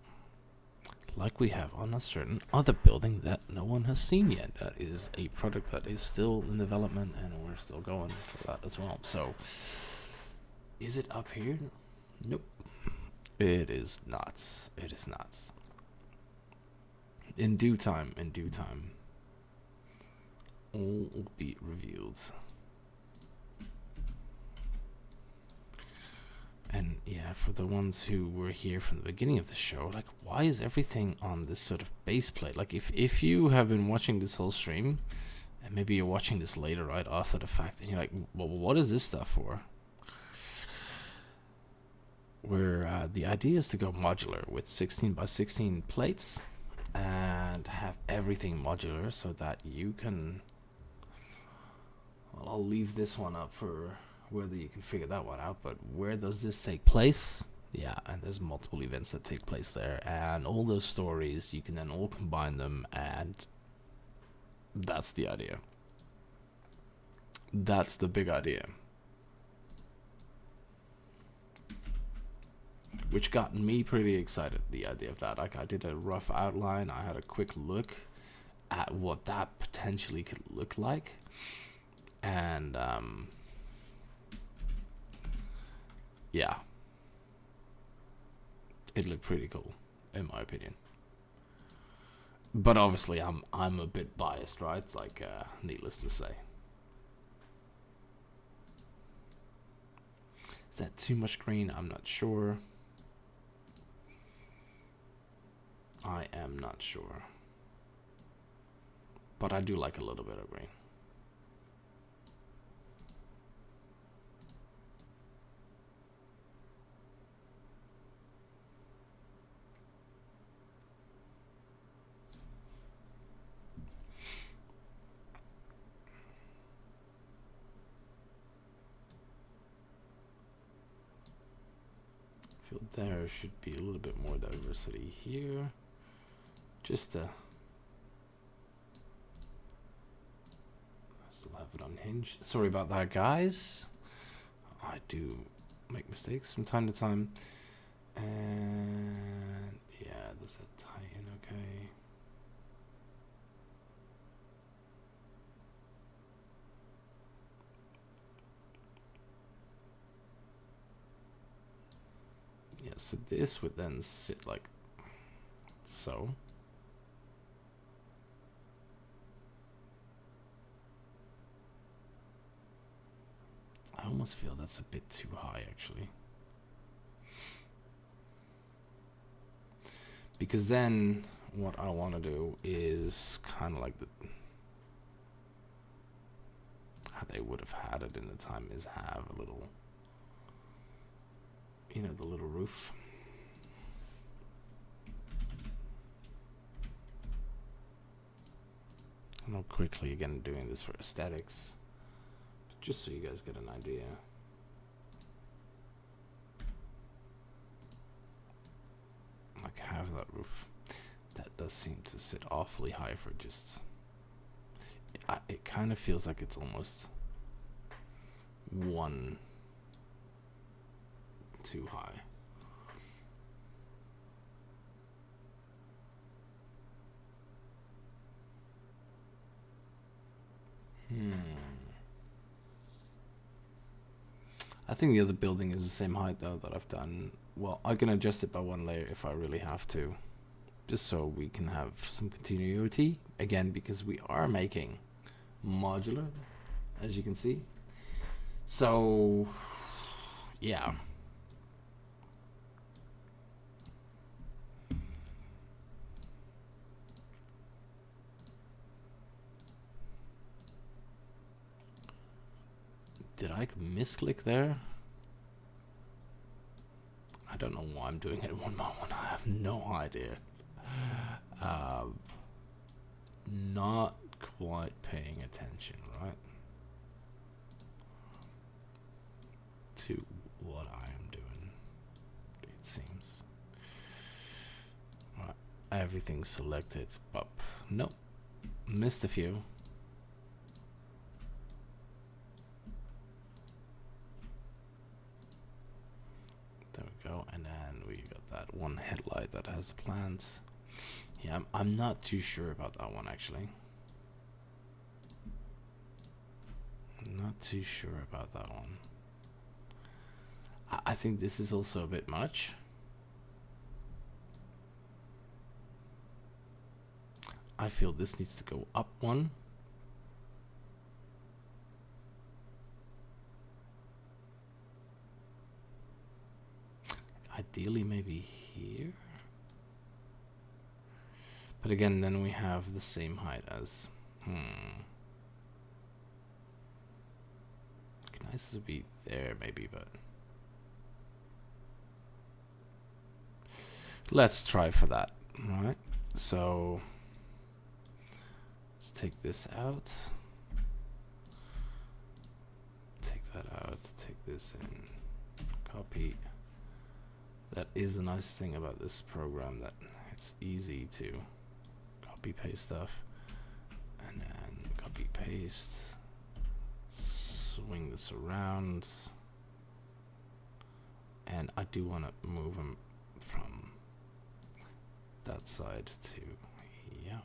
Like we have on a certain other building that no one has seen yet. That is a product that is still in development, and we're still going for that as well. So, is it up here? Nope. It is not. It is not. In due time, all will be revealed. And yeah, for the ones who were here from the beginning of the show, like, why is everything on this sort of base plate? Like, if you have been watching this whole stream, and maybe you're watching this later, right, after the fact, and you're like, well, what is this stuff for? Where the idea is to go modular with 16 by 16 plates and have everything modular so that you can... Well, I'll leave this one up for whether you can figure that one out, but where does this take place? Yeah, and there's multiple events that take place there, and all those stories, you can then all combine them, and that's the idea. That's the big idea. Which got me pretty excited, the idea of that. Like, I did a rough outline, I had a quick look at what that potentially could look like, and yeah, it looked pretty cool, in my opinion. But obviously, I'm a bit biased, right? Like, needless to say. Is that too much green? I'm not sure. I am not sure. But I do like a little bit of green. There should be a little bit more diversity here. Just to still have it unhinged. Sorry about that, guys. I do make mistakes from time to time. And yeah, does that tie in okay? Yeah, so this would then sit like so. I almost feel that's a bit too high, actually. Because then what I want to do is kind of like how they would have had it in the time, is have a little, you know, the little roof. And I'm quickly again doing this for aesthetics, but just so you guys get an idea. Like, have that roof. That does seem to sit awfully high for just... it kind of feels like it's almost one too high. I think the other building is the same height though that I've done. Well, I can adjust it by one layer if I really have to, just so we can have some continuity again, because we are making modular, as you can see. So yeah. Did I misclick there? I don't know why I'm doing it one by one. I have no idea. Not quite paying attention, right? To what I am doing, it seems. Right, everything's selected. Up. Nope. Missed a few. There we go, and then we got that one headlight that has the plants. Yeah, I'm not too sure about that one actually. Not too sure about that one. I think this is also a bit much. I feel this needs to go up one. Ideally maybe here. But again, then we have the same height as... Nice to be there maybe, but... Let's try for that. Alright, so... Let's take this out. Take that out, take this in. Copy. That is the nice thing about this program, that it's easy to copy paste stuff, and then copy paste, swing this around, and I do want to move them from that side to yeah,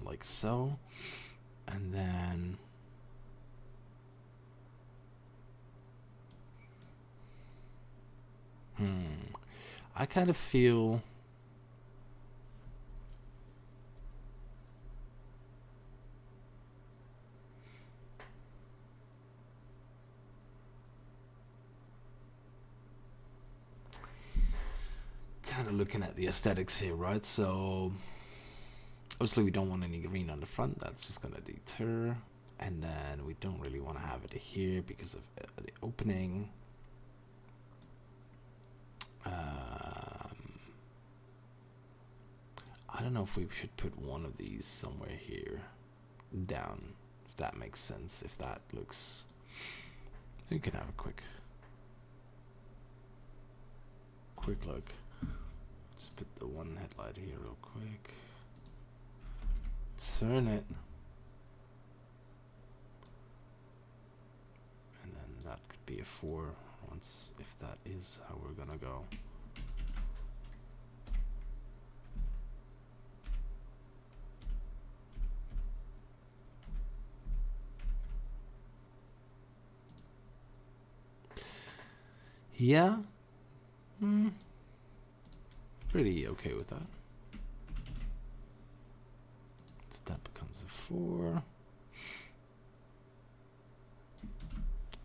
like so, and then I kind of feel kind of looking at the aesthetics here, right? So obviously we don't want any green on the front, that's just gonna deter, and then we don't really want to have it here because of the opening. I don't know if we should put one of these somewhere here down, if that makes sense. If that looks, you can have a quick look. Just put the one headlight here real quick, turn it, and then that could be a 4 once, if that is how we're gonna go. Yeah, pretty okay with that. So that becomes a 4,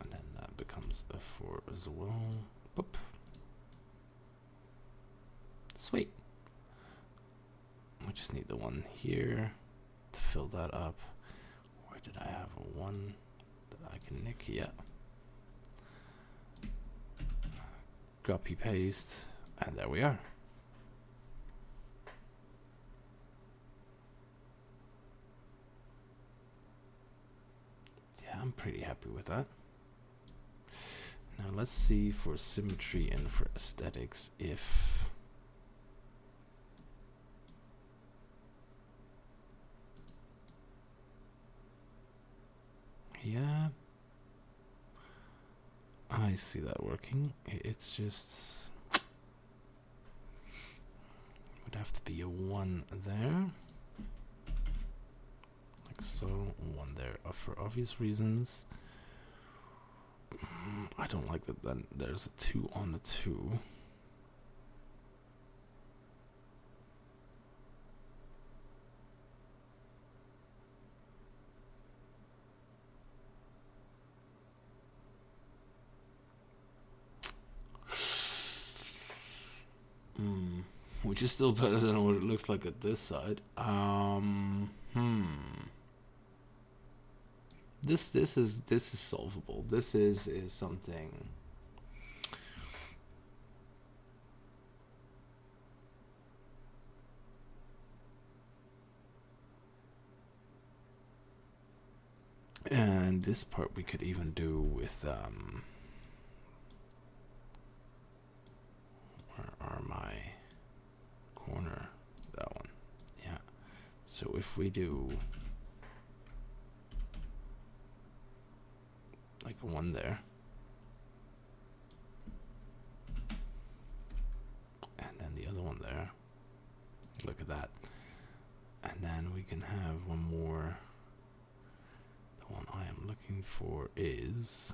and then that becomes a 4 as well. Boop. Sweet. We just need the one here to fill that up. Where did I have a 1 that I can nick? Yeah. Copy paste, and there we are. Yeah, I'm pretty happy with that. Now let's see for symmetry and for aesthetics if yeah, I see that working. It's just would have to be a 1 there, like so. One there for obvious reasons. I don't like that then there's a 2 on the 2. Which is still better than what it looks like at this side. This is solvable. This is something. And this part we could even do with where are my corner? That one. Yeah. So if we do like one there, and then the other one there. Look at that. And then we can have one more. The one I am looking for is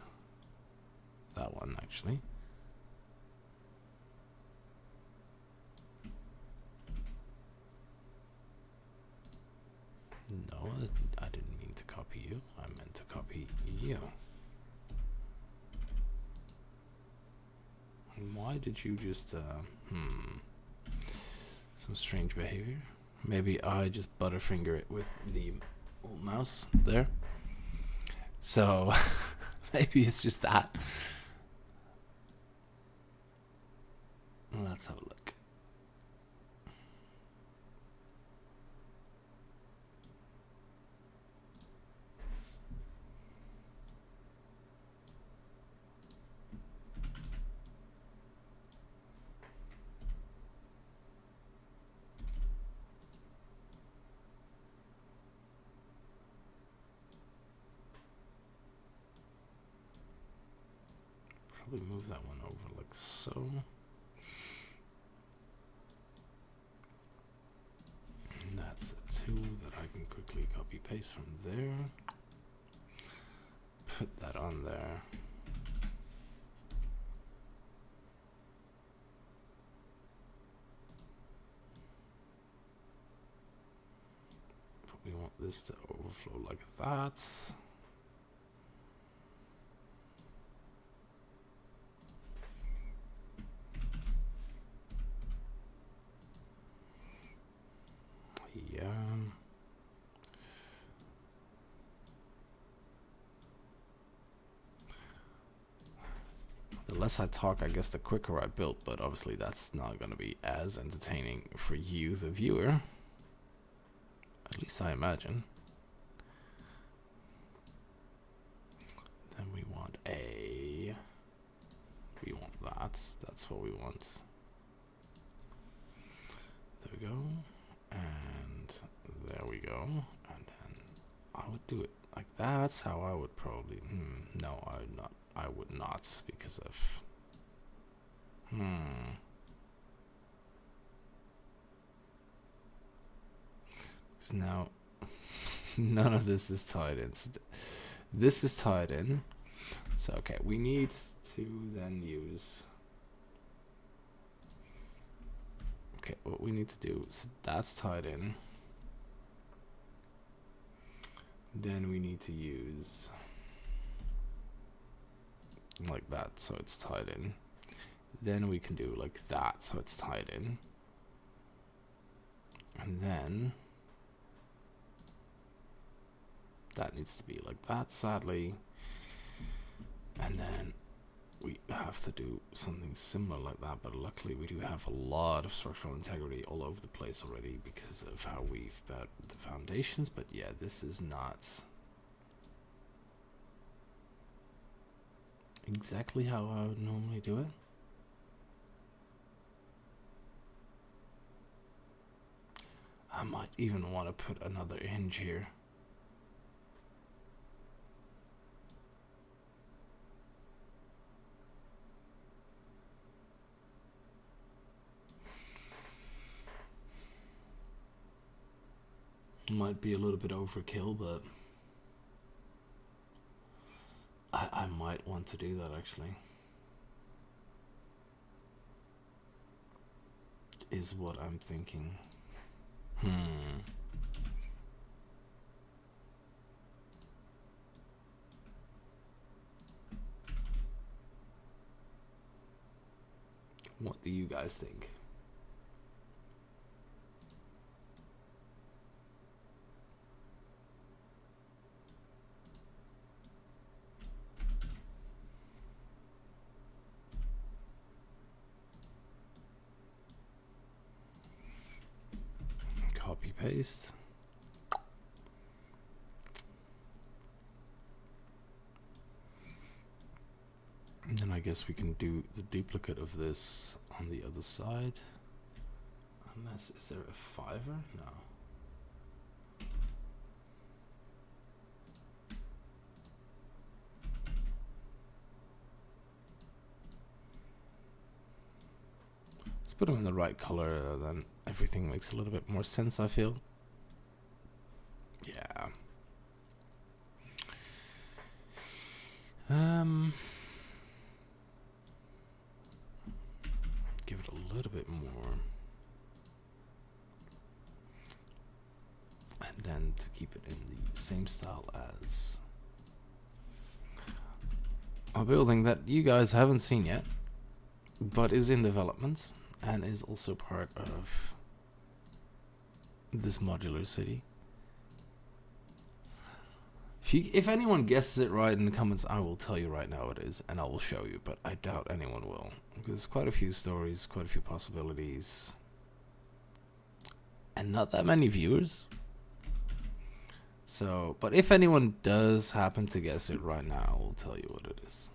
that one, actually. No, I didn't mean to copy you. I meant to copy you. Why did you just, some strange behavior. Maybe I just butterfinger it with the old mouse there. So, maybe it's just that. Let's have a look. Probably move that one over like so. And that's a 2 that I can quickly copy paste from there. Put that on there. But we want this to overflow like that. Yeah. The less I talk, I guess the quicker I build, but obviously that's not going to be as entertaining for you, the viewer. At least I imagine. Then we want a... We want that. That's what we want. There we go. And there we go. And then I would do it like that. That's how I would probably... no, I would not. I would not because of... Because now none of this is tied in. This is tied in. So, okay, we need to then use... Okay, what we need to do, so that's tied in. Then we need to use like that, so it's tied in. Then we can do like that, so it's tied in. And then that needs to be like that, sadly. And then we have to do something similar like that, but luckily we do have a lot of structural integrity all over the place already because of how we've built the foundations. But yeah, this is not exactly how I would normally do it. I might even want to put another hinge here. Might be a little bit overkill, but I might want to do that actually. Is what I'm thinking. What do you guys think? Copy paste. And then I guess we can do the duplicate of this on the other side. Unless, is there a 5er? No. Let's put them in the right color, then everything makes a little bit more sense, I feel. Yeah. Give it a little bit more. And then to keep it in the same style as a building that you guys haven't seen yet, but is in development and is also part of this modular city. If anyone guesses it right in the comments, I will tell you right now it is, and I will show you, but I doubt anyone will. Because there's quite a few stories, quite a few possibilities, and not that many viewers. So, but if anyone does happen to guess it right now, I will tell you what it is.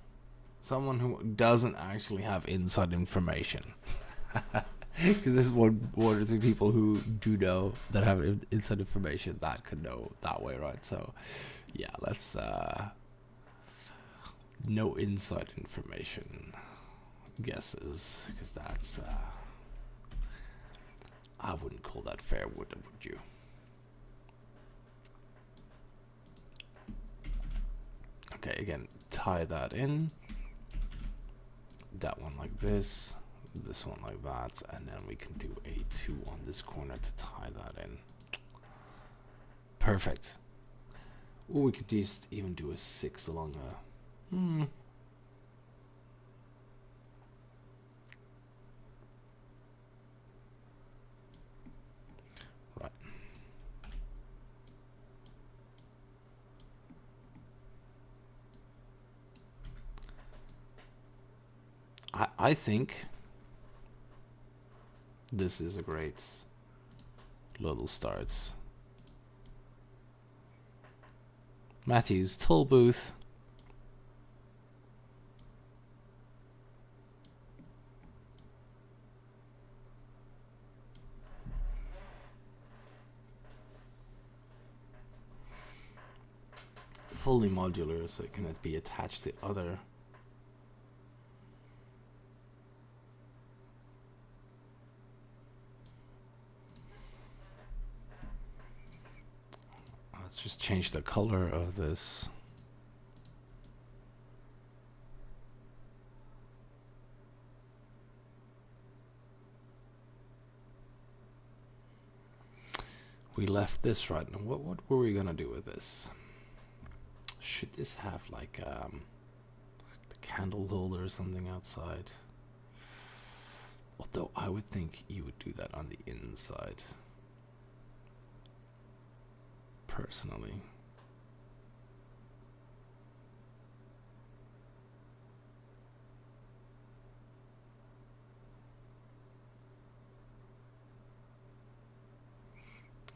Someone who doesn't actually have inside information. Because there's one or two people who do know that have inside information that could know that way, right? So, yeah, let's no inside information guesses, because that's I wouldn't call that fair, would you? Okay, again, tie that in. That one like this. This one like that, and then we can do a 2 on this corner to tie that in. Perfect. Or we could just even do a 6 along a... Right. I think this is a great little start. Matthew's toll booth. Fully modular, so it can be attached to other. Let's just change the color of this. We left this right now. What were we gonna do with this? Should this have like the candle holder or something outside? Although I would think you would do that on the inside. Personally.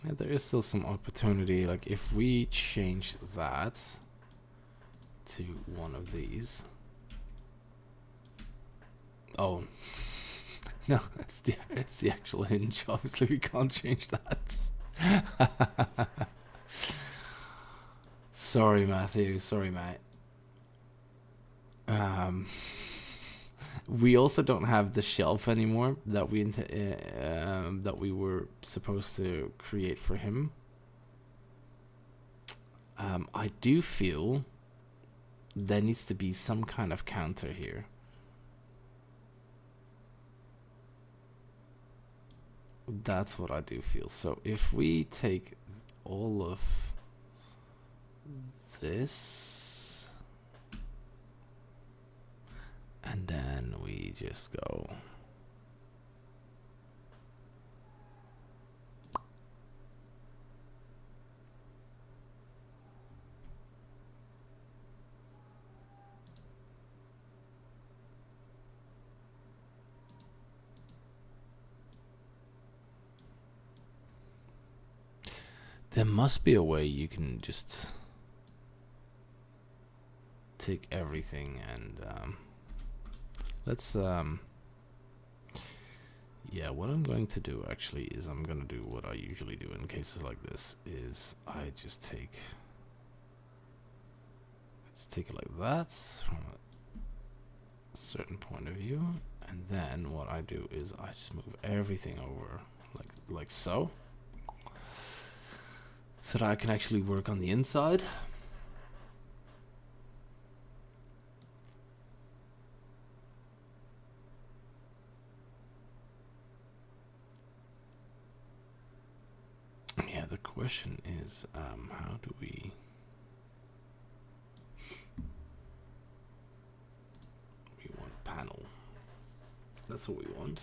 Yeah, there is still some opportunity. Like if we change that to one of these. Oh no, it's the actual hinge. Obviously we can't change that. Sorry, Matthew. Sorry, mate. We also don't have the shelf anymore that we were supposed to create for him. I do feel there needs to be some kind of counter here. That's what I do feel. So if we take all of this and then we just go there must be a way you can just take everything and let's yeah, what I'm going to do actually is I'm going to do what I usually do in cases like this is I just take it like that from a certain point of view, and then what I do is I just move everything over like so that I can actually work on the inside. Yeah, the question is how do we want panel, that's what we want.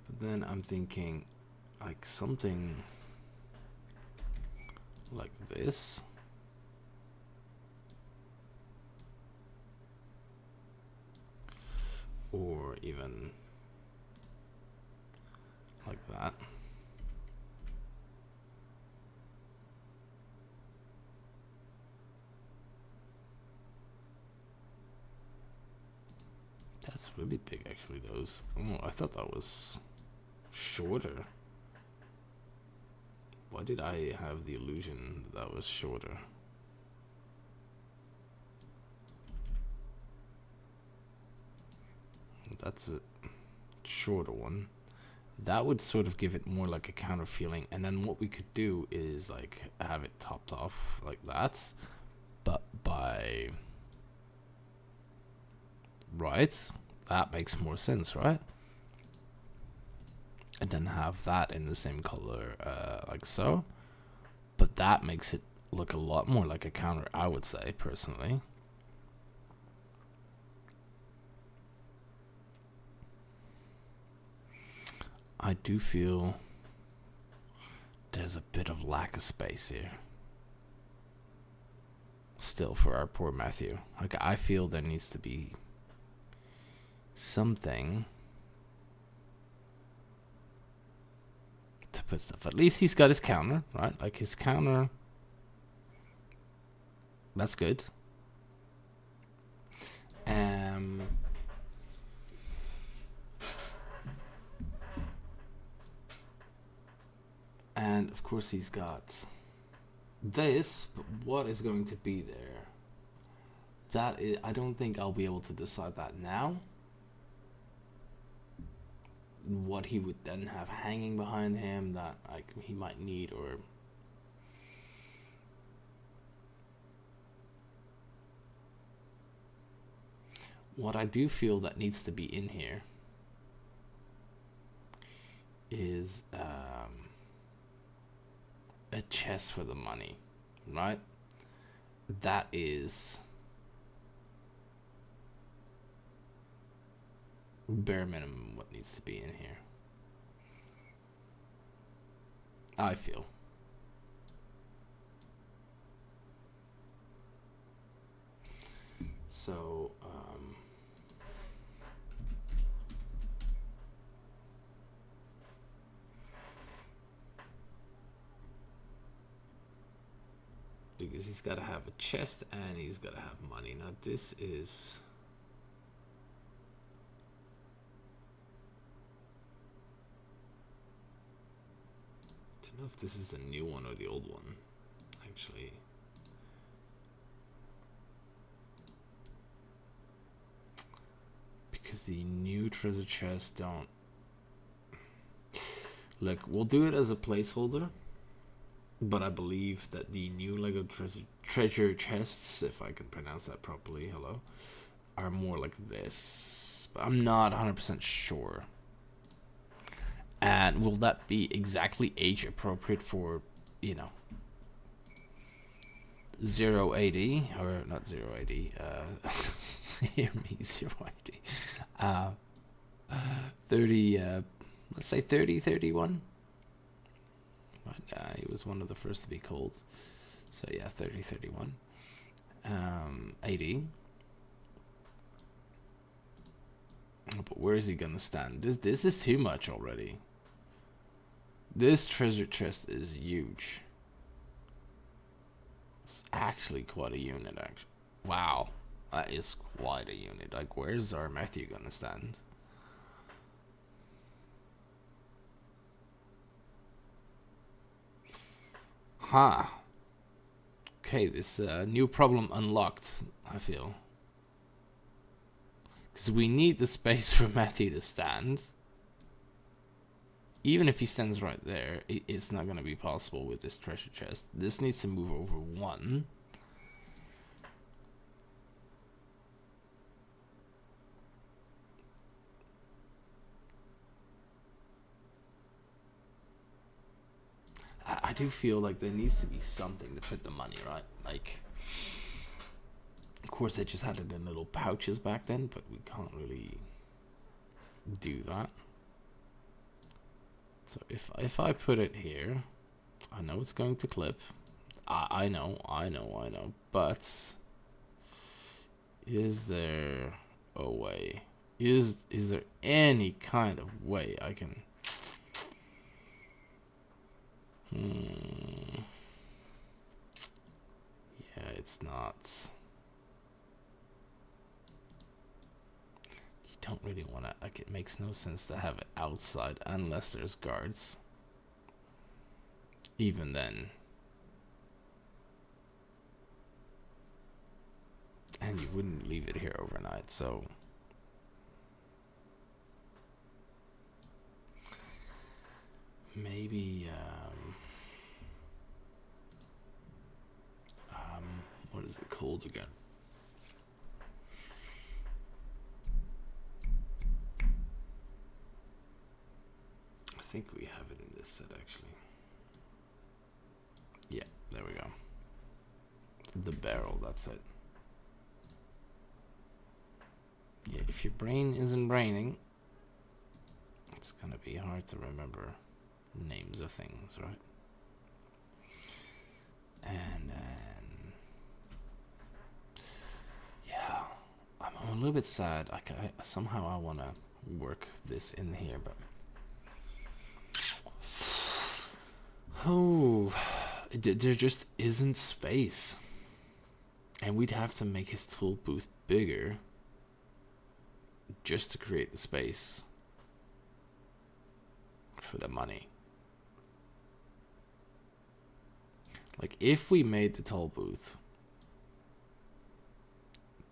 But then I'm thinking like something like this. Or even like that. That's really big actually, those. Oh, I thought that was shorter. Why did I have the illusion that was shorter? That's a shorter one. That would sort of give it more like a counter feeling. And then what we could do is like have it topped off like that, but by right, that makes more sense, right? And then have that in the same color like so, but that makes it look a lot more like a counter, I would say personally. I do feel there's a bit of lack of space here still for our poor Matthew. Like, I feel there needs to be something to put stuff. At least he's got his counter, right? Like his counter, that's good. And of course he's got this, but what is going to be there? That is, I don't think I'll be able to decide that now. What he would then have hanging behind him that like he might need, or what I do feel that needs to be in here is a chest for the money, right? That is bare minimum what needs to be in here, I feel. So because he's got to have a chest and he's got to have money. Now this is, I don't know if this is the new one or the old one actually. the new treasure chest don't... Look, we'll do it as a placeholder, but I believe that the new Lego treasure chests, if I can pronounce that properly, hello, are more like this. But I'm not 100% sure. And will that be exactly age appropriate for, you know, 080, or not 080, hear me, 080, 30, let's say 30, 31. But, he was one of the first to be called. So yeah, 30, 31. 80. But where is he gonna stand? This is too much already. This treasure chest is huge. It's actually quite a unit, actually. Wow, that is quite a unit. Like, where's our Matthew gonna stand? Huh. Okay, this new problem unlocked, I feel. Because we need the space for Matthew to stand. Even if he stands right there, it's not going to be possible with this treasure chest. This needs to move over one. I do feel like there needs to be something to put the money, right? Like, of course, they just had it in little pouches back then, but we can't really do that. So if I put it here, I know it's going to clip. I know. But is there a way? Is there any kind of way I can? Yeah, it's not. You don't really want to. Like, it makes no sense to have it outside unless there's guards. Even then. And you wouldn't leave it here overnight, so. Maybe, what is it called again? I think we have it in this set, actually. Yeah, there we go. The barrel, that's it. Yeah, if your brain isn't braining, it's gonna be hard to remember names of things, right? And then, yeah, I'm a little bit sad. Somehow I want to work this in here, but there just isn't space, and we'd have to make his tool booth bigger just to create the space for the money. Like, if we made the toll booth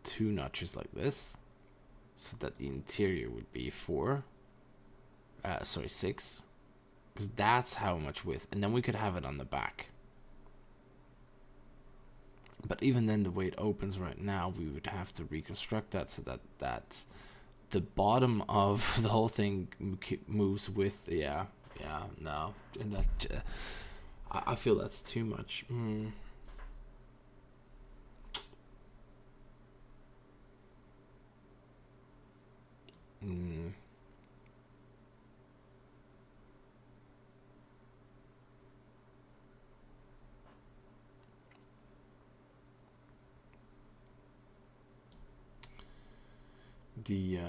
2 notches like this, so that the interior would be 6, because that's how much width, and then we could have it on the back. But even then, the way it opens right now, we would have to reconstruct that so that the bottom of the whole thing moves with, no, and that I feel that's too much. The I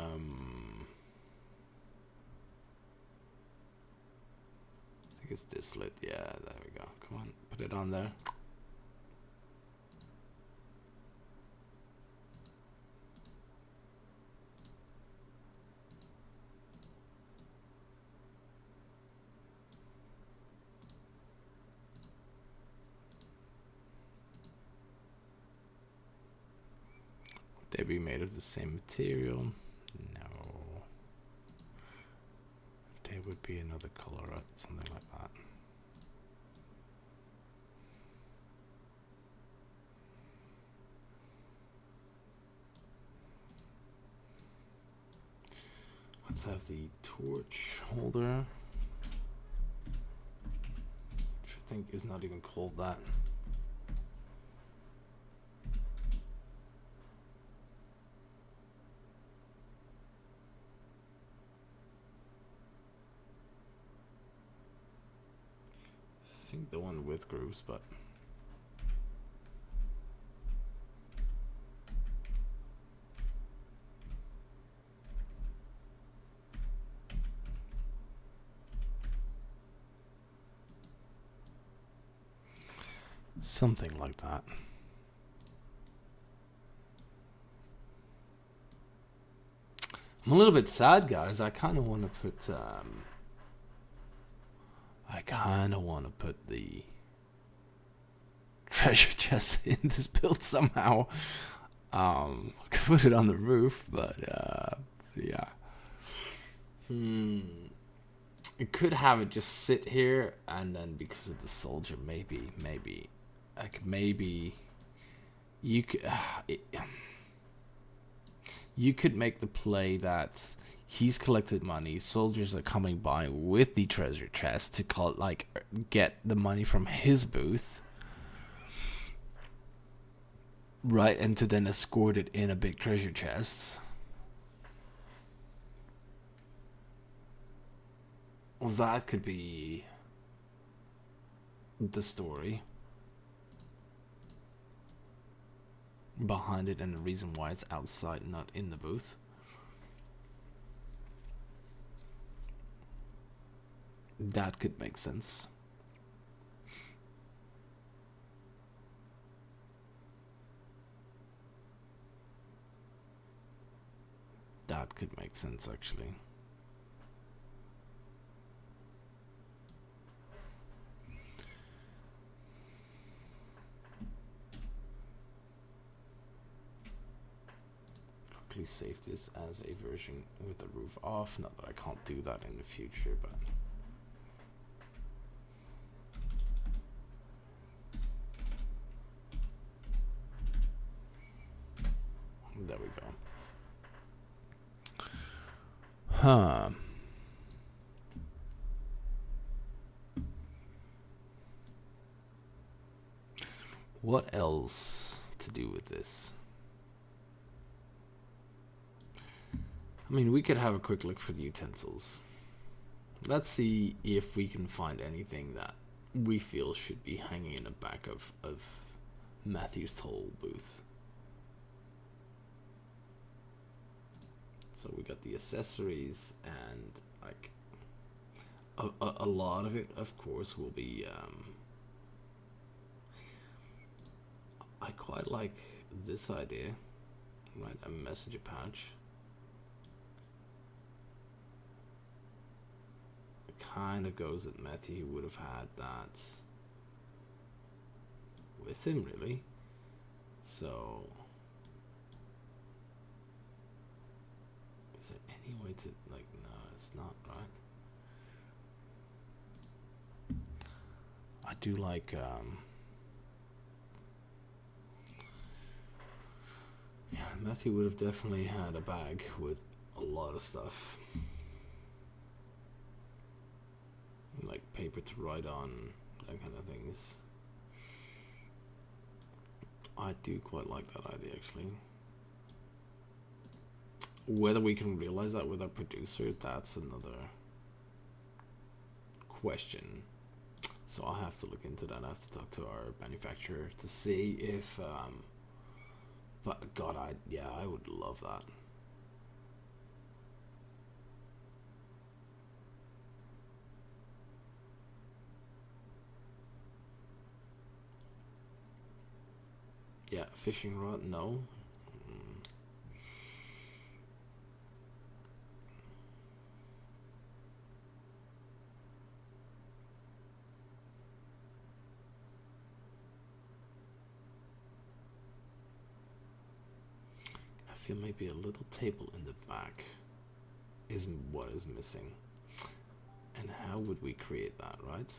think it's this slit. Yeah, there we go. Come on, put it on there. Would they be made of the same material? No. would be another color, right? Something like that. Let's have the torch holder, which I think is not even called that. I think the one with grooves, but something like that. I'm a little bit sad, guys. I kind of want to put the treasure chest in this build somehow. I could put it on the roof, but yeah. It could have it just sit here, and then because of the soldier, maybe you could you could make the play that he's collected money, soldiers are coming by with the treasure chest to get the money from his booth, right, and to then escort it in a big treasure chest. That could be the story behind it, and the reason why it's outside, not in the booth. That could make sense. That could make sense, actually. Save this as a version with the roof off. Not that I can't do that in the future, but there we go. What else to do with this? I mean, we could have a quick look for the utensils. Let's see if we can find anything that we feel should be hanging in the back of Matthew's toll booth. So we got the accessories, and like a lot of it, of course, will be I quite like this idea, right? A messenger pouch. Kind of goes that Matthew would have had that with him, really. So is there any way to, like, no, it's not, right? I do like yeah, Matthew would have definitely had a bag with a lot of stuff, like paper to write on, that kind of things. I do quite like that idea, actually. Whether we can realize that with our producer, that's another question. So I'll have to look into that. I have to talk to our manufacturer to see if but God, I would love that. Yeah, fishing rod, no. I feel maybe a little table in the back is what is missing. And how would we create that, right?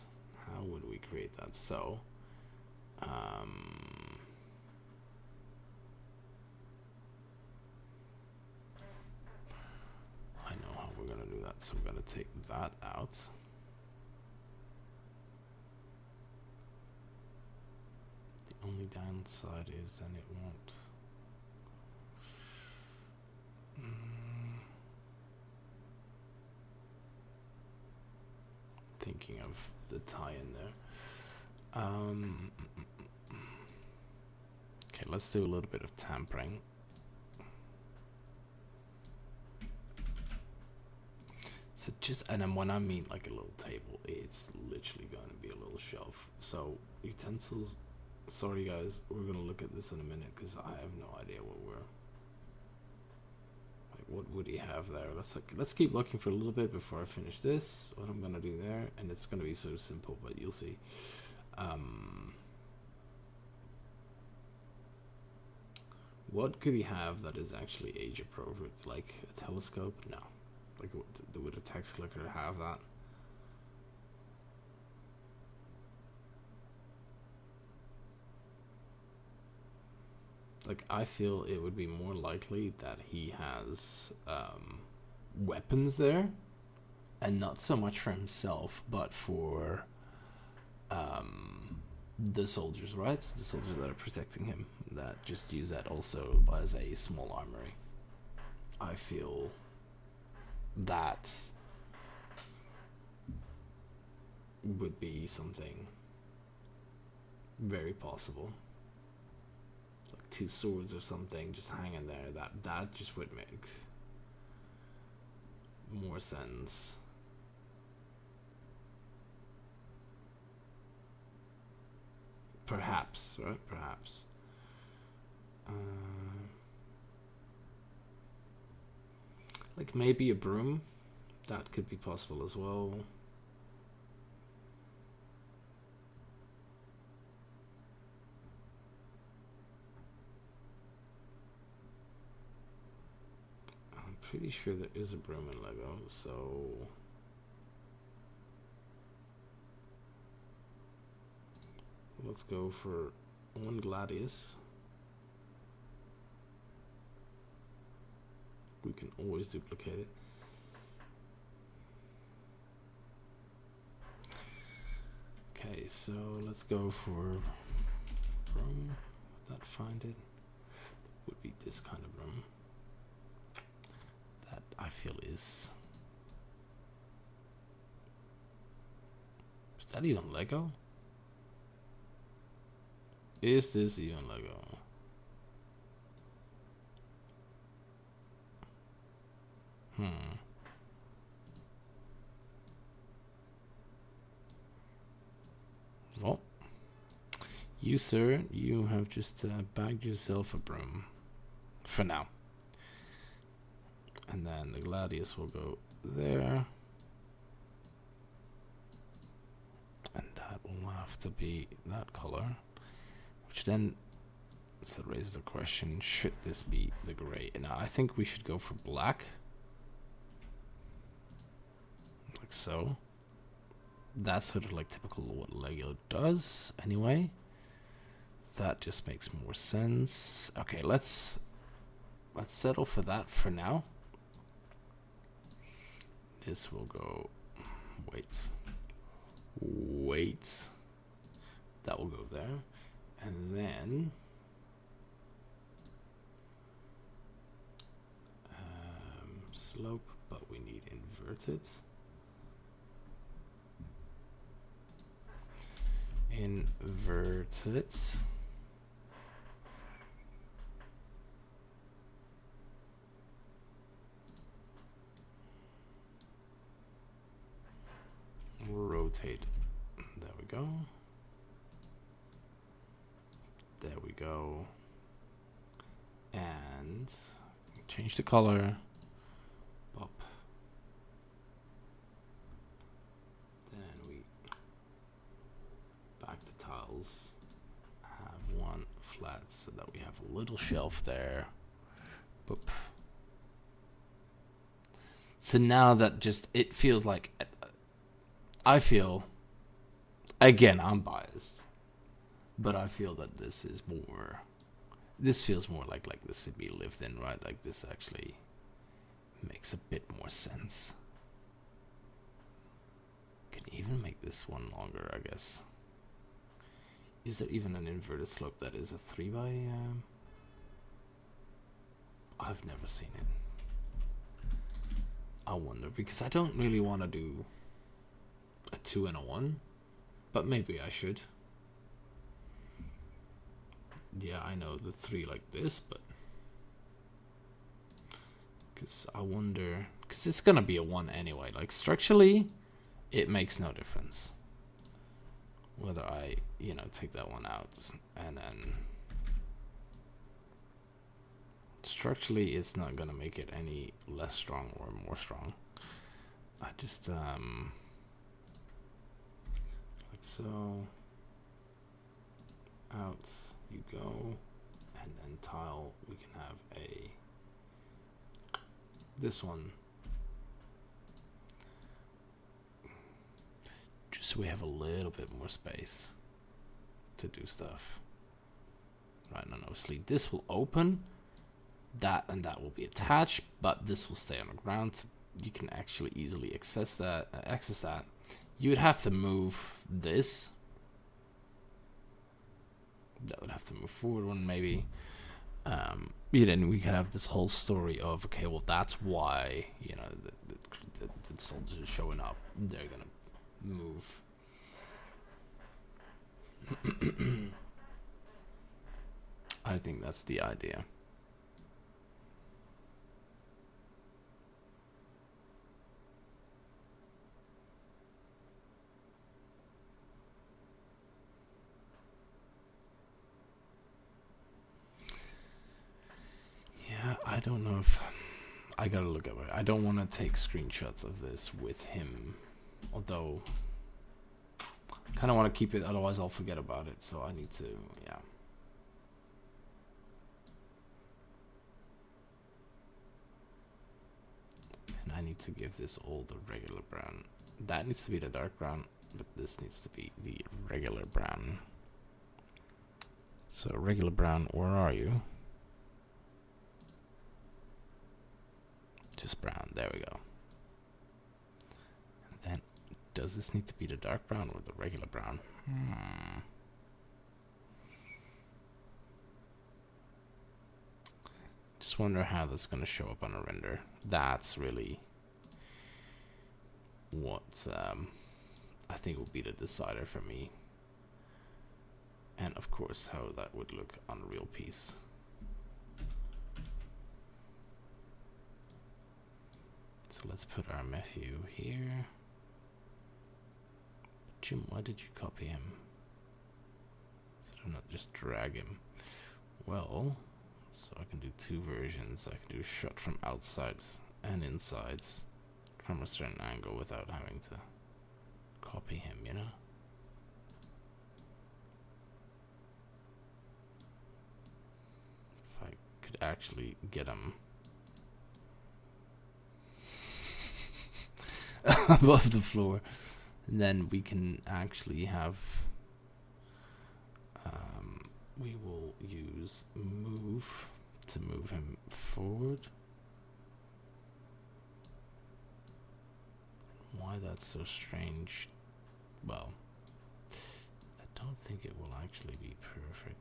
How would we create that? So, I know how we're gonna do that. So we're gonna take that out. The only downside is then it won't. Thinking of the tie-in there. Okay, let's do a little bit of tampering. So just, and then when I mean like a little table, it's literally going to be a little shelf. So utensils, sorry guys, we're going to look at this in a minute because I have no idea what we're, like, what would he have there? Let's keep looking for a little bit before I finish this, what I'm going to do there, and it's going to be so simple, but you'll see. What could he have that is actually age appropriate? Like a telescope? No. Like, would a text clicker have that? Like, I feel it would be more likely that he has weapons there, and not so much for himself, but for the soldiers, right? The soldiers that are protecting him, that just use that also as a small armory. I feel that would be something very possible. Like 2 swords or something just hanging there. That just would make more sense. Perhaps, right? Perhaps. Like maybe a broom. That could be possible as well. I'm pretty sure there is a broom in Lego, so let's go for 1 Gladius. We can always duplicate it. Okay, so let's go for room. Would that find it? Would be this kind of room. That I feel is that even Lego? Is this even Lego? Well, you, sir, you have just bagged yourself a broom. For now. And then the Gladius will go there. And that will have to be that color. Which then raises the question, should this be the gray? And I think we should go for black. Like so. That's sort of like typical what Lego does anyway. That just makes more sense. Okay, let's settle for that for now. This will go, wait, that will go there, and then slope, but we need inverted. Inverted. Rotate. There we go. There we go. And change the color. Pop. Then we back to tiles. Have one flat so that we have a little shelf there. Boop. So now that just, it feels like I feel, again, I'm biased, but I feel that this is more. This feels more like this should be lived in, right? Like this actually makes a bit more sense. Can even make this one longer, I guess. Is there even an inverted slope that is a 3 by? I've never seen it. I wonder, because I don't really want to do a 2 and a 1, but maybe I should. Yeah, I know the 3 like this, but because I wonder, because it's gonna be a 1 anyway. Like structurally, it makes no difference whether I, take that one out, and then structurally it's not gonna make it any less strong or more strong. I just like so. Out you go, and then tile, we can have this one, just so we have a little bit more space to do stuff. Right, and obviously this will open, that and that will be attached, but this will stay on the ground, so you can actually easily access that. You would have to move this. That would have to move forward one, maybe. Then we could have this whole story of, okay, well, that's why, the soldiers are showing up. They're gonna move. I think that's the idea. I don't know if I gotta look at it. I don't want to take screenshots of this with him, although I kind of want to keep it, otherwise I'll forget about it, so I need to, and I need to give this all the regular brown. That needs to be the dark brown, but this needs to be the regular brown. So regular brown, where are you? Just brown, there we go. And then, does this need to be the dark brown or the regular brown? Just wonder how that's going to show up on a render. That's really what I think will be the decider for me. And of course, how that would look on a real piece. So let's put our Matthew here. Jim, why did you copy him? So do not just drag him. Well, so I can do two versions. I can do shot from outsides and insides from a certain angle without having to copy him, you know? If I could actually get him above the floor, and then we can actually have we will use move to move him forward. Why that's so strange? Well, I don't think it will actually be perfect.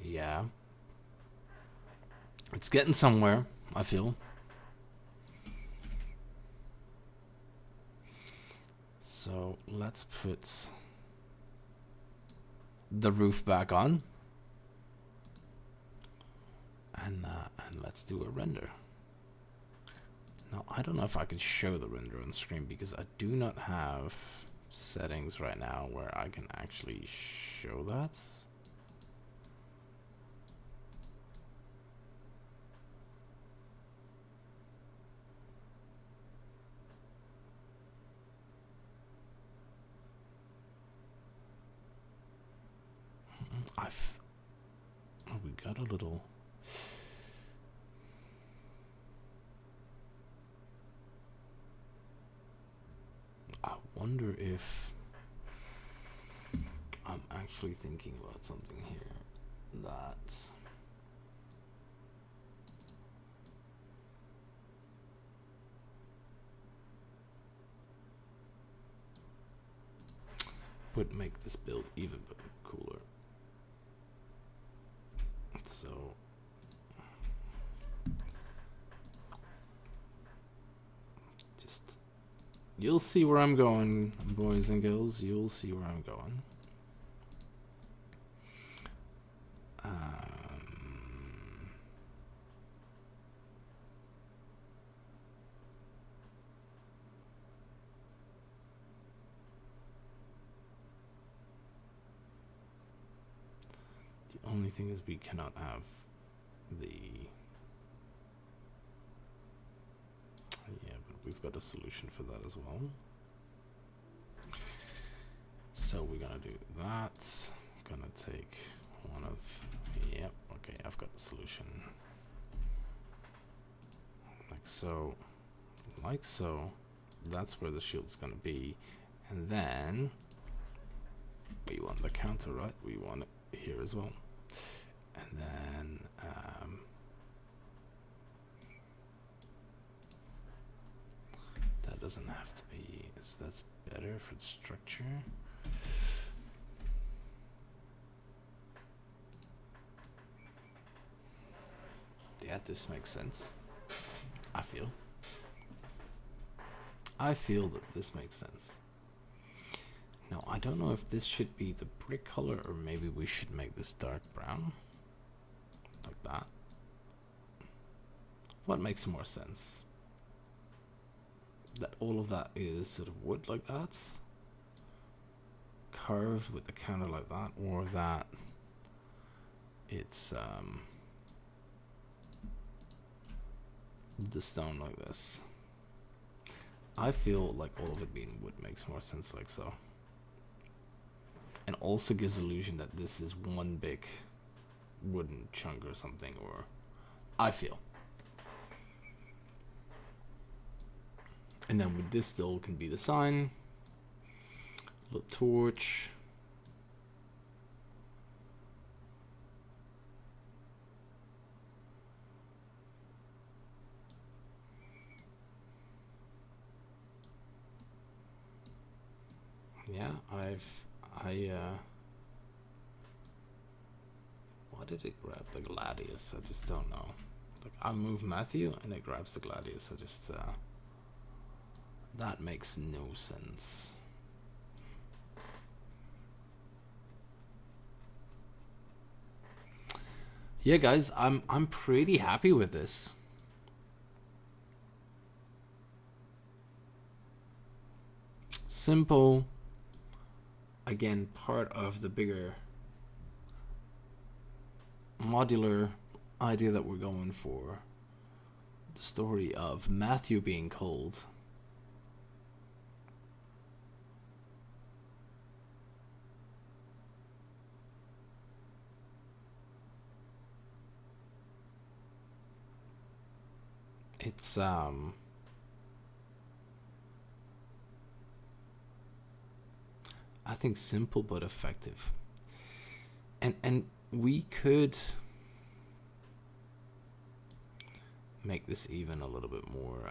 Yeah, it's getting somewhere, I feel. So let's put the roof back on, and let's do a render. Now I don't know if I can show the render on screen because I do not have settings right now where I can actually show that. we got a little. I wonder if I'm actually thinking about something here that would make this build even cooler. So just, you'll see where I'm going, boys and girls. You'll see where I'm going. The only thing is we cannot have the, yeah, but we've got a solution for that as well. So we're gonna do that. Gonna take one of, yep, okay, I've got the solution. Like so, like so. That's where the shield's gonna be. And then we want the counter, right? We want it here as well. And then that doesn't have to be, so that's better for the structure. Yeah, this makes sense. I feel that this makes sense. Now, I don't know if this should be the brick color or maybe we should make this dark brown. Like that. What makes more sense? That all of that is sort of wood like that, carved with the counter like that, or that it's the stone like this. I feel like all of it being wood makes more sense like so. And also gives illusion that this is one big wooden chunk or something, or I feel. And then with this still can be the sign, little torch. Yeah, why did it grab the gladius? I just don't know. Like, I move Matthew and it grabs the gladius. I just that makes no sense. Yeah, guys, I'm pretty happy with this. Simple. Again, part of the bigger modular idea that we're going for. The story of Matthew being cold. It's I think simple but effective. And we could make this even a little bit more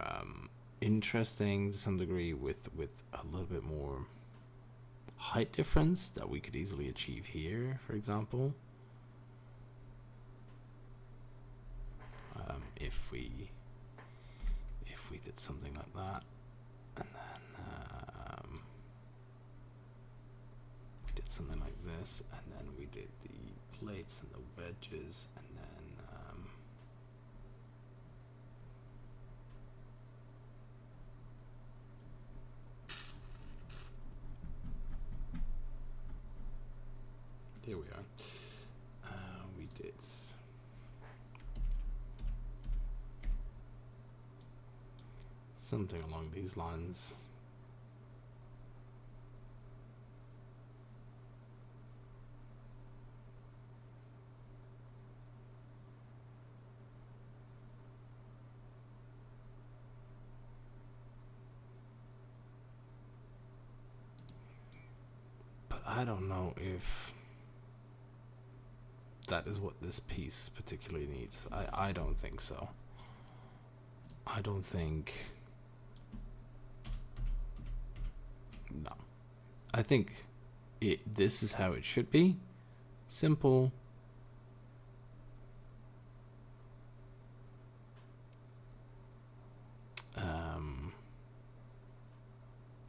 interesting to some degree with a little bit more height difference that we could easily achieve here, for example. If we did something like that, and then we did something like this, and then we did the plates and the wedges, and then there we are. We did something along these lines. I don't know if that is what this piece particularly needs. I don't think so. I don't think... No. I think this is how it should be. Simple.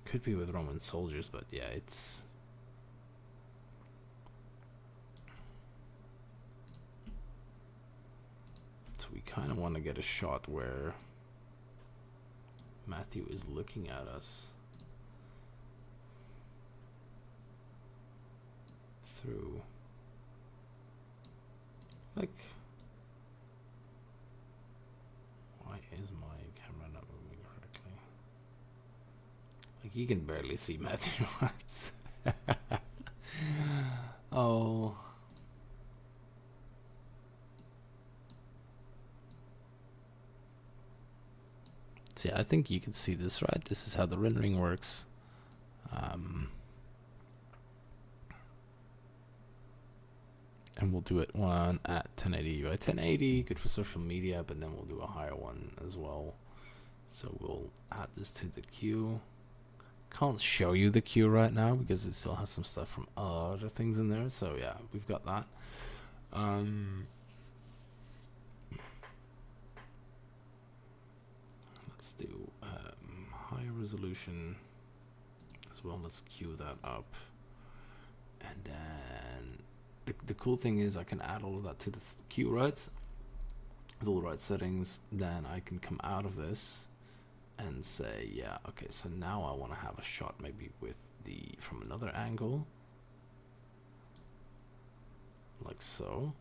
Could be with Roman soldiers, but yeah, it's... So we kind of want to get a shot where Matthew is looking at us through, like, why is my camera not moving correctly? Like, you can barely see Matthew once. Oh. See, I think you can see this, right? This is how the rendering works. And we'll do it one at 1080 by 1080, good for social media, but then we'll do a higher one as well. So we'll add this to the queue. Can't show you the queue right now because it still has some stuff from other things in there. So yeah, we've got that. Let's do higher resolution as well. Let's queue that up, and then the cool thing is I can add all of that to the queue, right? With all the right settings. Then I can come out of this and say, yeah, okay, so now I want to have a shot maybe with from another angle, like so.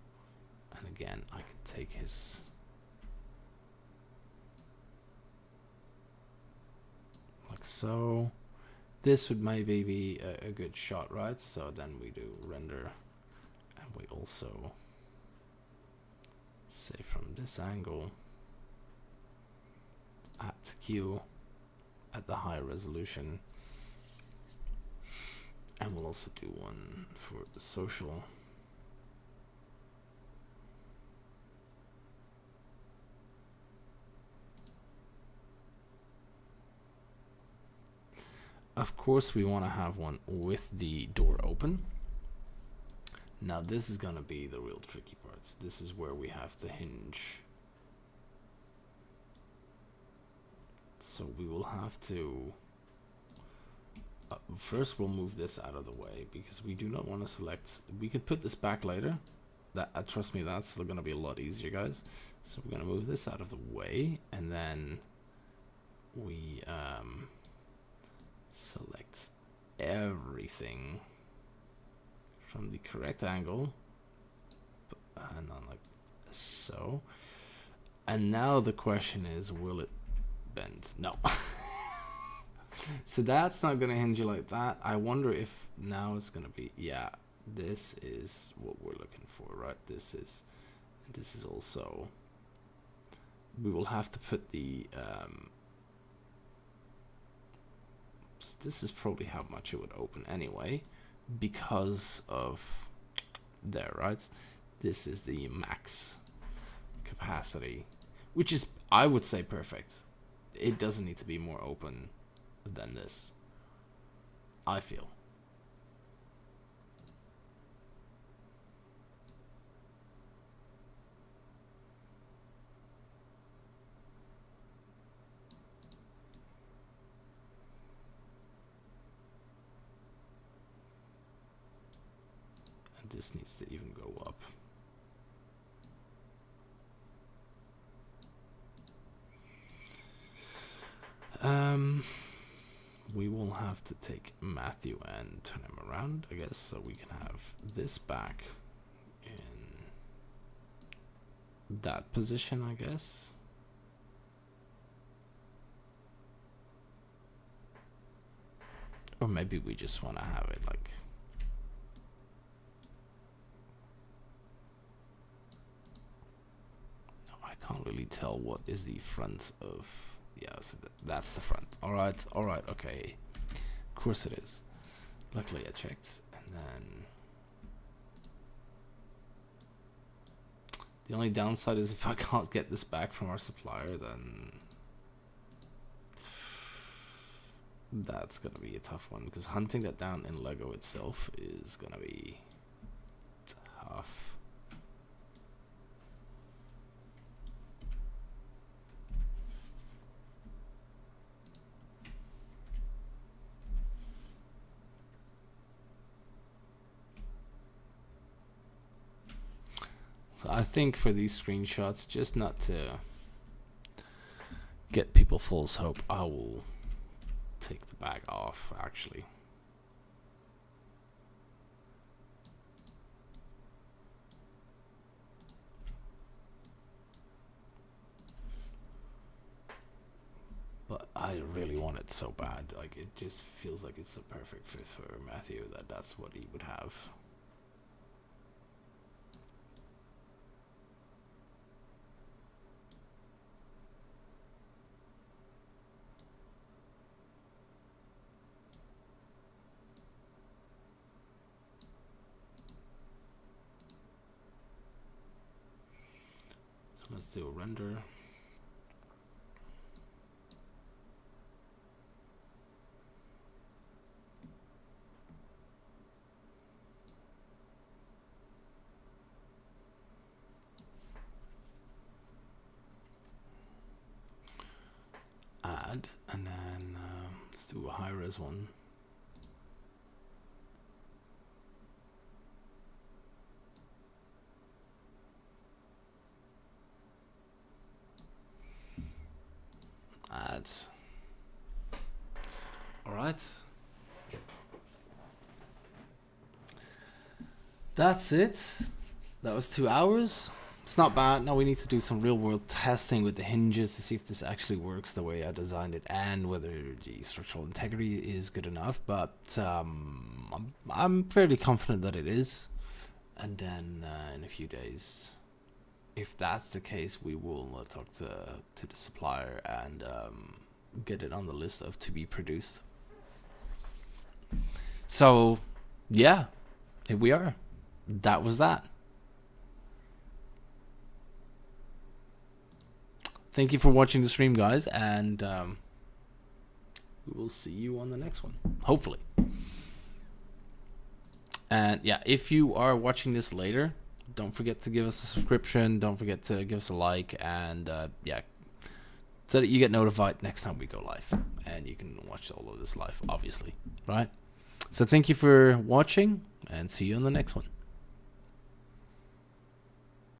And again, I can take his, like so. This would maybe be a good shot, right? So then we do render, and we also say from this angle at Q at the high resolution, and we'll also do one for the social. Of course, we want to have one with the door open. Now this is going to be the real tricky parts. This is where we have the hinge. So we will have to... first we'll move this out of the way because we do not want to select... We could put this back later. That trust me, that's still going to be a lot easier, guys. So we're going to move this out of the way, and then we select everything from the correct angle, and on like so. And now the question is, will it bend? No. So that's not gonna hinge like that. I wonder if now it's gonna be, yeah, this is what we're looking for, right? This is also, we will have to put the this is probably how much it would open anyway, because of there, right? This is the max capacity, which is, I would say, perfect. It doesn't need to be more open than this, I feel. This needs to even go up. We will have to take Matthew and turn him around, I guess, so we can have this back in that position, I guess. Or maybe we just want to have it like... I can't really tell what is the front of... Yeah, so that's the front. Alright, okay. Of course it is. Luckily I checked. And And then the only downside is if I can't get this back from our supplier, then that's gonna be a tough one, because hunting that down in Lego itself is gonna be tough. So I think for these screenshots, just not to get people false hope, I will take the bag off actually. But I really want it so bad. Like, it just feels like it's the perfect fit for Matthew, that's what he would have. So let's do a render. Add, and then let's do a high res one. Add. All right. That's it. That was 2 hours. It's not bad. Now we need to do some real world testing with the hinges to see if this actually works the way I designed it and whether the structural integrity is good enough. But I'm fairly confident that it is. And then in a few days, if that's the case, we will talk to the supplier and get it on the list of to be produced. So yeah, here we are. That was that. Thank you for watching the stream, guys, and we will see you on the next one, hopefully. And yeah, if you are watching this later, don't forget to give us a subscription. Don't forget to give us a like, and yeah, so that you get notified next time we go live, and you can watch all of this live, obviously, right? So thank you for watching, and see you on the next one.